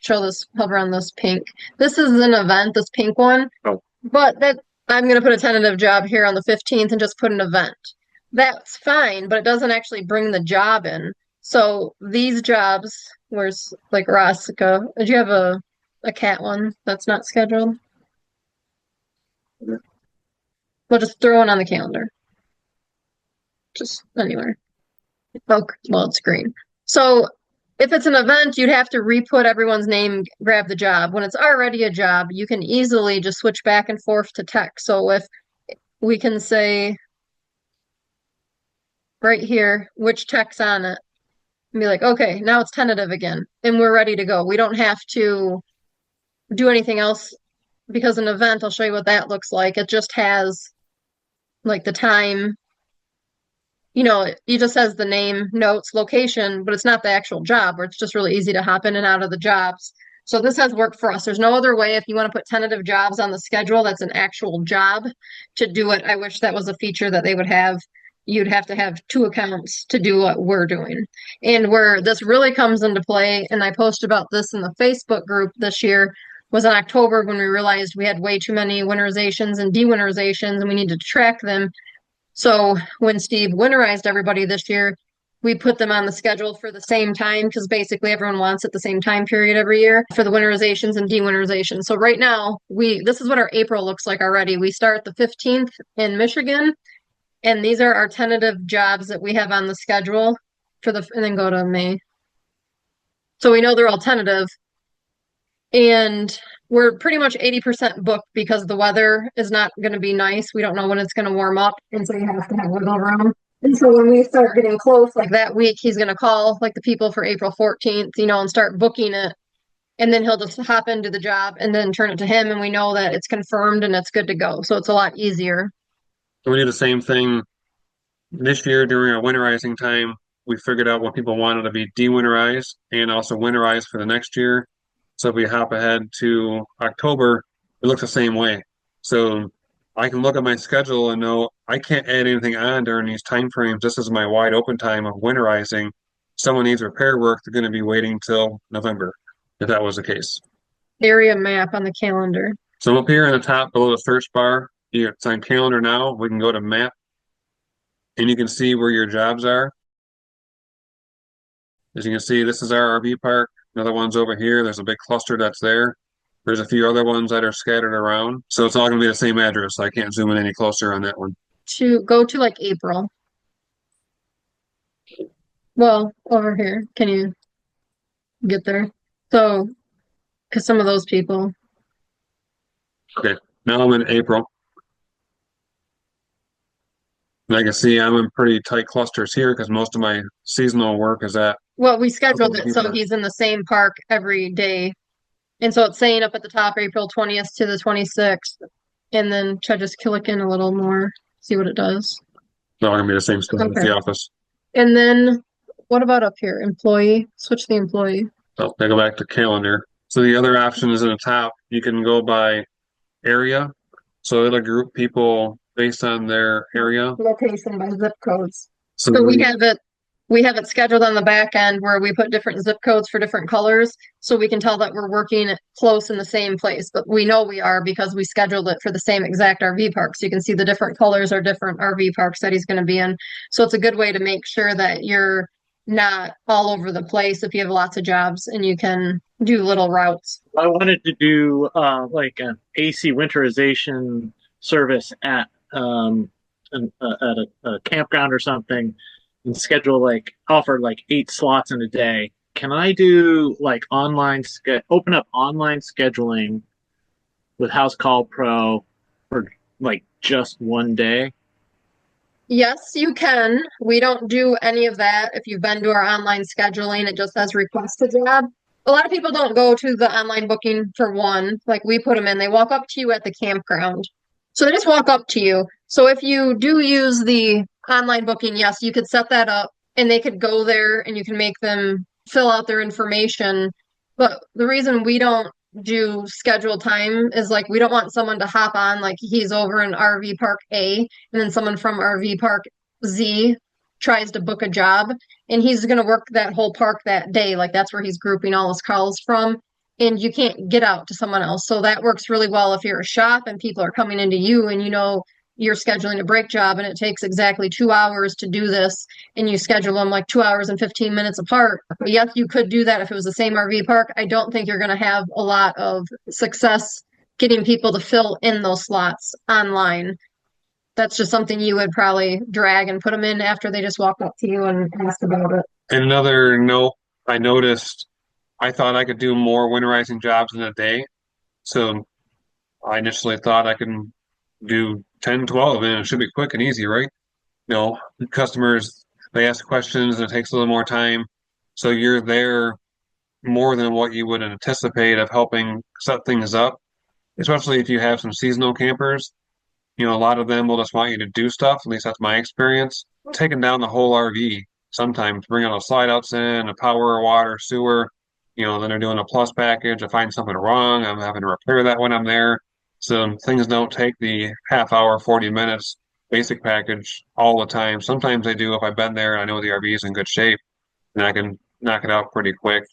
Hover on this pink. This is an event, this pink one. Oh. But that I'm going to put a tentative job here on the 15th and just put an event. That's fine, but it doesn't actually bring the job in. So these jobs, where's like Rosika? Did you have a cat one that's not scheduled? We'll just throw it on the calendar. Just anywhere. Oh, well, it's green. So if it's an event, you'd have to re-put everyone's name, grab the job. When it's already a job, you can easily just switch back and forth to text. So if we can say right here, which text on it, and be like, okay, now it's tentative again, and we're ready to go. We don't have to do anything else because an event, I'll show you what that looks like. It just has like the time, it just says the name, notes, location, but it's not the actual job, where it's just really easy to hop in and out of the jobs. So this has worked for us. There's no other way if you want to put tentative jobs on the schedule that's an actual job to do it. I wish that was a feature that they would have. You'd have to have 2 accounts to do what we're doing. And where this really comes into play, and I posted about this in the Facebook group this year, was in October when we realized we had way too many winterizations and de-winterizations and we needed to track them. So when Steve winterized everybody this year, we put them on the schedule for the same time because basically everyone wants it the same time period every year for the winterizations and de-winterizations. So right now, this is what our April looks like already. We start the 15th in Michigan, and these are our tentative jobs that we have on the schedule and then go to May. So we know they're all tentative. And we're pretty much 80% booked because the weather is not going to be nice. We don't know when it's going to warm up. And so you have to have wiggle room. And so when we start getting close, like that week, he's going to call like the people for April 14th, and start booking it. And then he'll just hop into the job and then turn it to him. And we know that it's confirmed and it's good to go. So it's a lot easier. So we did the same thing this year during our winterizing time. We figured out what people wanted to be de-winterized and also winterized for the next year. So if we hop ahead to October, it looks the same way. So I can look at my schedule and know I can't add anything on during these time frames. This is my wide open time of winterizing. Someone needs repair work, they're going to be waiting till November, if that was the case. Area map on the calendar. So up here in the top below the search bar, it's on calendar now. We can go to map and you can see where your jobs are. As you can see, this is our RV park. Another one's over here. There's a big cluster that's there. There's a few other ones that are scattered around. So it's all going to be the same address. I can't zoom in any closer on that one. To go to like April. Well, over here. Can you get there? So, because some of those people. Okay, now I'm in April. And I can see I'm in pretty tight clusters here because most of my seasonal work is at. Well, we scheduled it so he's in the same park every day. And so it's saying up at the top, April 20th to the 26th. And then try just click in a little more, see what it does. It's all going to be the same stuff as the office. And then what about up here? Employee, switch the employee. So I go back to calendar. So the other option is in the top. You can go by area. So it'll group people based on their area. Location by zip codes. So we have it scheduled on the back end where we put different zip codes for different colors so we can tell that we're working close in the same place. But we know we are because we scheduled it for the same exact RV park. So you can see the different colors are different RV parks that he's going to be in. So it's a good way to make sure that you're not all over the place if you have lots of jobs and you can do little routes. I wanted to do like an AC winterization service at a campground or something and offer 8 slots in a day. Can I do like open up online scheduling with HouseCall Pro for just one day? Yes, you can. We don't do any of that. If you've been to our online scheduling, it just says request a job. A lot of people don't go to the online booking for one. Like we put them in, they walk up to you at the campground. So they just walk up to you. So if you do use the online booking, yes, you could set that up and they could go there and you can make them fill out their information. But the reason we don't do scheduled time is like we don't want someone to hop on like he's over in RV Park A and then someone from RV Park Z tries to book a job and he's going to work that whole park that day. Like that's where he's grouping all his calls from. And you can't get out to someone else. So that works really well if you're a shop and people are coming into you and you know you're scheduling a break job and it takes exactly 2 hours to do this and you schedule them like 2 hours and 15 minutes apart. But yes, you could do that if it was the same RV park. I don't think you're going to have a lot of success getting people to fill in those slots online. That's just something you would probably drag and put them in after they just walk up to you and ask about it. And another note, I noticed I thought I could do more winterizing jobs in a day. So I initially thought I could do 10, 12, and it should be quick and easy, right? No, customers, they ask questions and it takes a little more time. So you're there more than what you would anticipate of helping set things up, especially if you have some seasonal campers. You know, a lot of them will just want you to do stuff. At least that's my experience. Taking down the whole RV, sometimes bring out a slide outs in, a power, water, sewer. You know, then they're doing a plus package. I find something wrong. I'm having to repair that when I'm there. So things don't take the half hour, 40 minutes basic package all the time. Sometimes they do if I've been there. I know the RV is in good shape and I can knock it out pretty quick.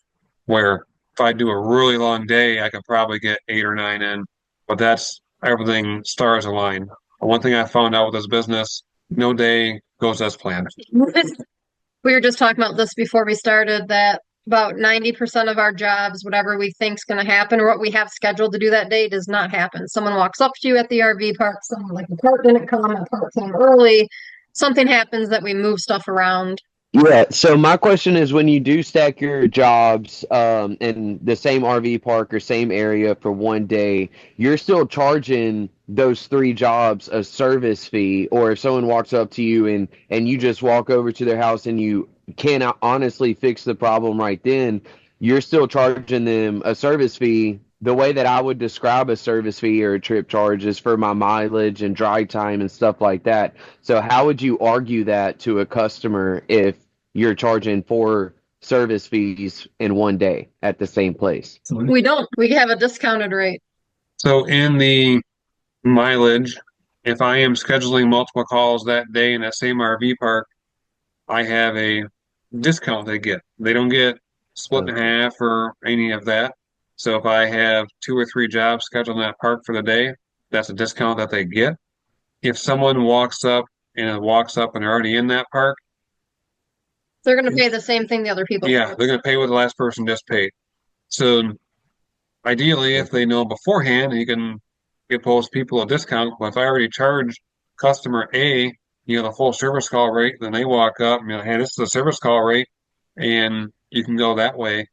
Where if I do a really long day, I could probably get 8 or 9 in. But that's everything stars align. One thing I found out with this business, no day goes as planned. We were just talking about this before we started that about 90% of our jobs, whatever we think is going to happen or what we have scheduled to do that day does not happen. Someone walks up to you at the RV park, someone like the park didn't come, the park came early. Something happens that we move stuff around. Yeah, so my question is when you do stack your jobs in the same RV park or same area for one day, you're still charging those 3 jobs a service fee, or if someone walks up to you and you just walk over to their house and you cannot honestly fix the problem right then, you're still charging them a service fee. The way that I would describe a service fee or a trip charge is for my mileage and drive time and stuff like that. So how would you argue that to a customer if you're charging 4 service fees in one day at the same place? We don't. We have a discounted rate. So in the mileage, if I am scheduling multiple calls that day in that same RV park, I have a discount they get. They don't get split in half or any of that. So if I have 2 or 3 jobs scheduled in that park for the day, that's a discount that they get. If someone walks up and they're already in that park, They're going to pay the same thing the other people yeah, pay. they're going to pay what the last person just paid. So ideally, if they know beforehand, you can give those people a discount. But if I already charge customer A, the full service call rate, then they walk up and hey, this is the service call rate, and you can go that way.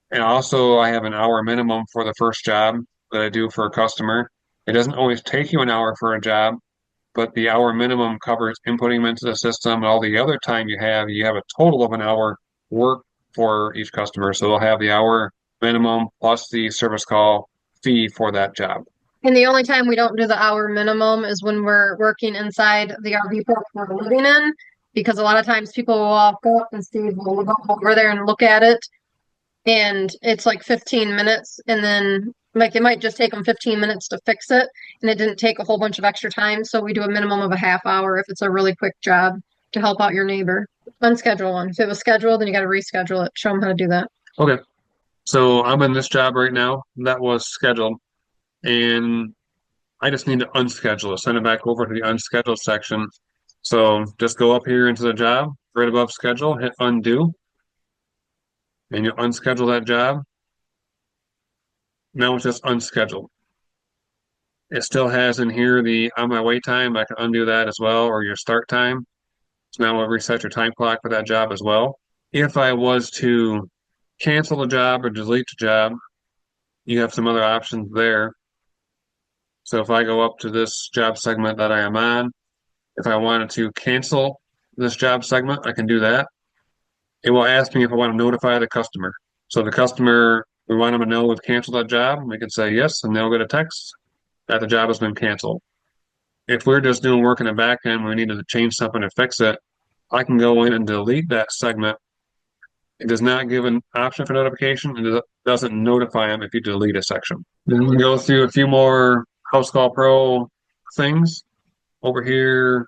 And also, I have an hour minimum for the first job that I do for a customer. It doesn't always take you an hour for a job, but the hour minimum covers inputting them into the system and all the other time you have a total of an hour work for each customer. So they'll have the hour minimum plus the service call fee for that job. And the only time we don't do the hour minimum is when we're working inside the RV park we're living in, because a lot of times people will walk up and Steve will go over there and look at it, and it's like 15 minutes, and then like it might just take them 15 minutes to fix it, and it didn't take a whole bunch of extra time. So we do a minimum of a half hour if it's a really quick job to help out your neighbor. Unschedule one. If it was scheduled, then you got to reschedule it. Show them how to do that. Okay. So I'm in this job right now that was scheduled, and I just need to unschedule it, send it back over to the unscheduled section. So just go up here into the job, right above schedule, hit undo, and you unschedule that job. Now it's just unscheduled. It still has in here the on my way time. I can undo that as well, or your start time. So now we'll reset your time clock for that job as well. If I was to cancel the job or delete the job, you have some other options there. So if I go up to this job segment that I am on, if I wanted to cancel this job segment, I can do that. It will ask me if I want to notify the customer. So the customer, we want them to know we've canceled that job. We can say yes, and they'll get a text that the job has been canceled. If we're just doing work in the back end, we need to change something to fix it, I can go in and delete that segment It does not give an option for notification, and it doesn't notify them if you delete a section. Then we go through a few more HouseCall Pro things. Over here,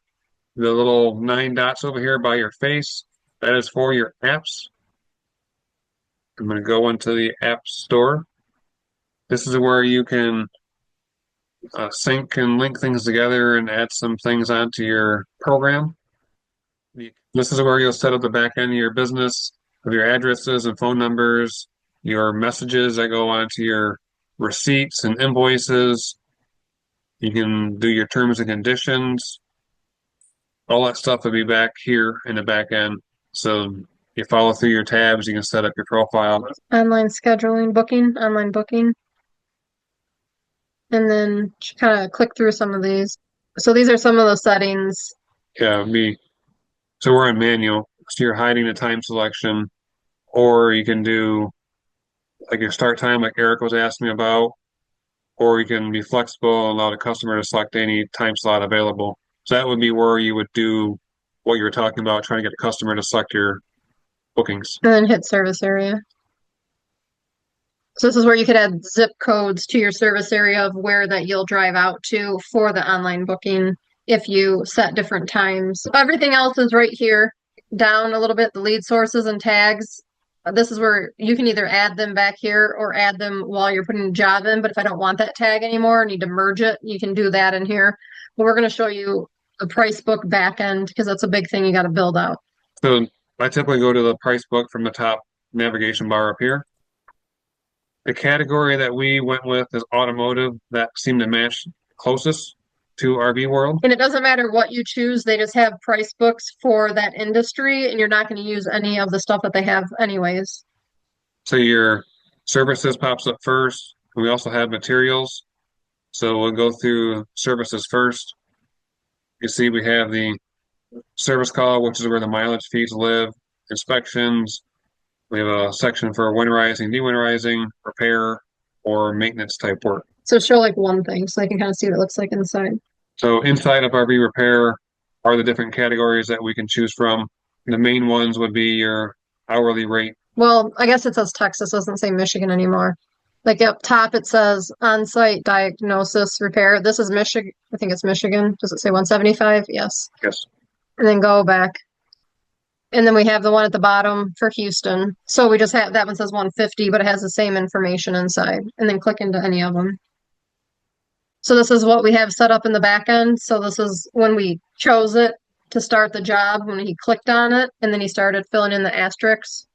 the little 9 dots over here by your face, that is for your apps. I'm going to go into the App Store. This is where you can sync and link things together and add some things onto your program. This is where you'll set up the back end of your business with your addresses and phone numbers, your messages that go onto your receipts and invoices. You can do your terms and conditions. All that stuff will be back here in the back end. So you follow through your tabs, you can set up your profile. Online scheduling, booking, online booking. And then kind of click through some of these. So these are some of the settings. Yeah, so we're in manual. So you're hiding the time selection, or you can do like your start time, like Eric was asking me about, or you can be flexible and allow the customer to select any time slot available. So that would be where you would do what you were talking about, trying to get the customer to select your bookings. And then hit service area. So this is where you could add zip codes to your service area of where that you'll drive out to for the online booking if you set different times. Everything else is right here, down a little bit, the lead sources and tags. This is where you can either add them back here or add them while you're putting a job in. But if I don't want that tag anymore, I need to merge it, you can do that in here. But we're going to show you a price book back end because that's a big thing you got to build out. So I typically go to the price book from the top navigation bar up here. The category that we went with is automotive. That seemed to match closest to RV World. And it doesn't matter what you choose, they just have price books for that industry, and you're not going to use any of the stuff that they have anyways. So your services pops up first. We also have materials. So we'll go through services first. You see we have the service call, which is where the mileage fees live, inspections. We have a section for winterizing, de-winterizing, repair, or maintenance type work. So show like one thing so I can kind of see what it looks like inside. So inside of RV repair are the different categories that we can choose from. The main ones would be your hourly rate. Well, I guess it says Texas, doesn't say Michigan anymore. Like up top, it says on-site diagnosis repair. This is Michigan. I think it's Michigan. Does it say 175? Yes. Yes. And then go back. And then we have the one at the bottom for Houston. So we just have that one says 150, but it has the same information inside. And then click into any of them. So this is what we have set up in the back end. So this is when we chose it to start the job, when he clicked on it, and then he started filling in the asterisks.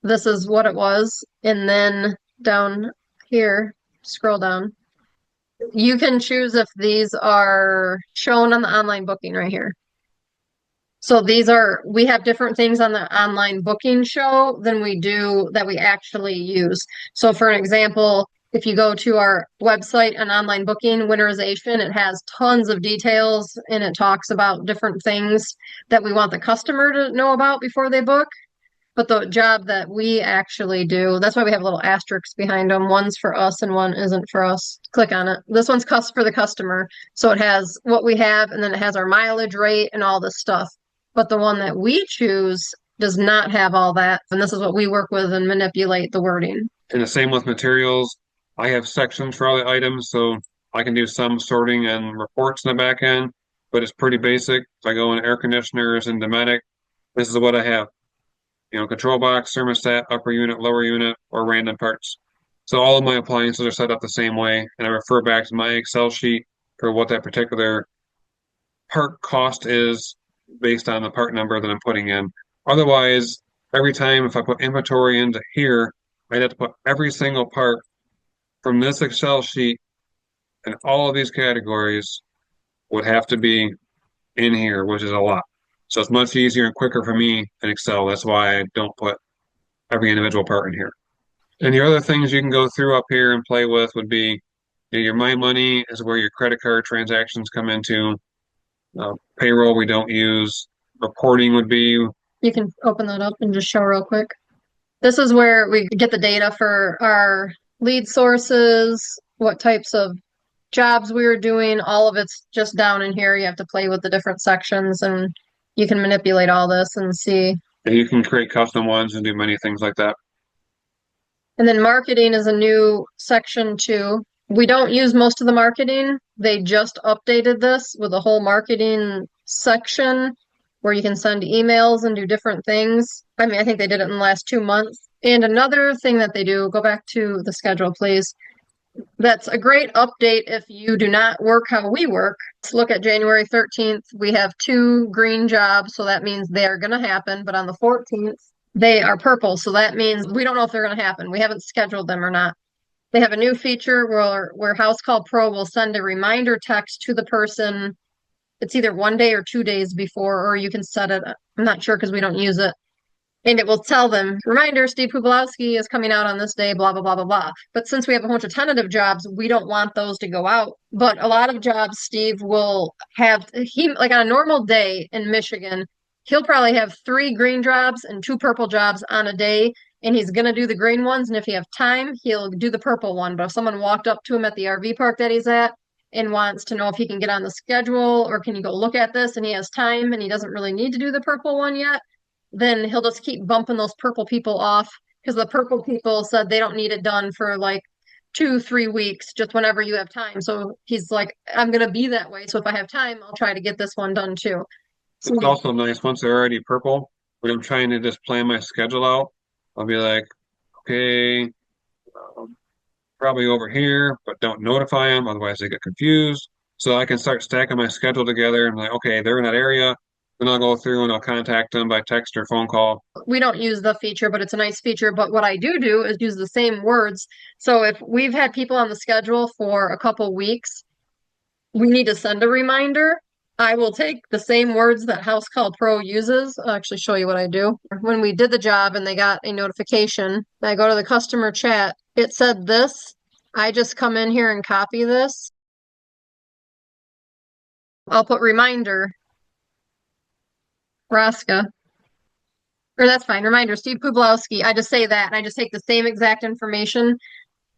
This is what it was. And then down here, scroll down. You can choose if these are shown on the online booking right here. So we have different things on the online booking show than we do that we actually use. So for an example, if you go to our website and online booking winterization, it has tons of details and it talks about different things that we want the customer to know about before they book. But the job that we actually do, that's why we have little asterisks behind them. One's for us and one isn't for us. Click on it. This one's for the customer. So it has what we have and then it has our mileage rate and all this stuff. But the one that we choose does not have all that. And this is what we work with and manipulate the wording. And the same with materials. I have sections for all the items, so I can do some sorting and reports in the back end, but it's pretty basic. If I go in air conditioners and Dometic, this is what I have. Control box, thermostat, upper unit, lower unit, or random parts. So all of my appliances are set up the same way, and I refer back to my Excel sheet for what that particular part cost is based on the part number that I'm putting in. Otherwise, every time if I put inventory into here, I'd have to put every single part from this Excel sheet, and all of these categories would have to be in here, which is a lot. So it's much easier and quicker for me in Excel. That's why I don't put every individual part in here. And the other things you can go through up here and play with would be your My Money is where your credit card transactions come into. Payroll we don't use. Reporting would be. You can open that up and just show real quick. This is where we get the data for our lead sources, what types of jobs we were doing. All of it's just down in here. You have to play with the different sections and you can manipulate all this and see. And you can create custom ones and do many things like that. And then marketing is a new section too. We don't use most of the marketing. They just updated this with a whole marketing section where you can send emails and do different things. I mean, I think they did it in the last 2 months. And another thing that they do, go back to the schedule, please. That's a great update if you do not work how we work. Let's look at January 13th. We have 2 green jobs, so that means they are going to happen. But on the 14th, they are purple, so that means we don't know if they're going to happen. We haven't scheduled them or not. They have a new feature where HouseCall Pro will send a reminder text to the person. It's either 1 day or 2 days before, or you can set it. I'm not sure because we don't use it. And it will tell them, reminder, Steve Publowski is coming out on this day, blah, blah, blah, blah, blah. But since we have a bunch of tentative jobs, we don't want those to go out. But a lot of jobs, Steve will have, like on a normal day in Michigan, he'll probably have 3 green jobs and 2 purple jobs on a day. And he's going to do the green ones. And if you have time, he'll do the purple one. But if someone walked up to him at the RV park that he's at and wants to know if he can get on the schedule or can you go look at this and he has time and he doesn't really need to do the purple one yet, then he'll just keep bumping those purple people off because the purple people said they don't need it done for like 2-3 weeks, just whenever you have time. So he's like, I'm going to be that way. So if I have time, I'll try to get this one done too. So It's also nice once they're already purple, when I'm trying to just plan my schedule out, I'll be like, okay, probably over here, but don't notify them, otherwise they get confused. So I can start stacking my schedule together and like, okay, they're in that area. Then I'll go through and I'll contact them by text or phone call. we don't use the feature, but it's a nice feature. But what I do is use the same words. So if we've had people on the schedule for a couple weeks, we need to send a reminder. I will take the same words that HouseCall Pro uses. I'll actually show you what I do. When we did the job and they got a notification, I go to the customer chat. It said this. I just come in here and copy this. I'll put reminder. Raska. Or that's fine. Reminder, Steve Publowski. I just say that and I just take the same exact information.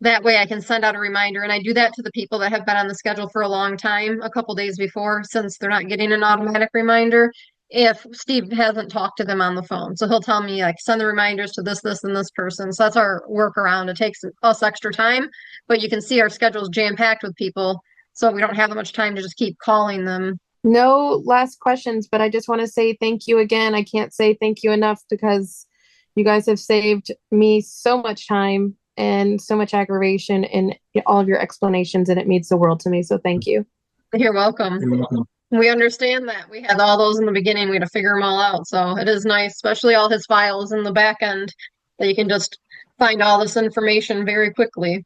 That way I can send out a reminder. And I do that to the people that have been on the schedule for a long time, a couple days before, since they're not getting an automatic reminder. If Steve hasn't talked to them on the phone. So he'll tell me like send the reminders to this, and this person. So that's our workaround. It takes us extra time, but you can see our schedule's jam-packed with people. So we don't have that much time to just keep calling them. No last questions, but I just want to say thank you again. I can't say thank you enough because you guys have saved me so much time and so much aggravation in all of your explanations, and it means the world to me. So thank you. You're welcome. You're welcome. We understand that. We had all those in the beginning. We had to figure them all out. So it is nice, especially all his files in the back end, that you can just find all this information very quickly.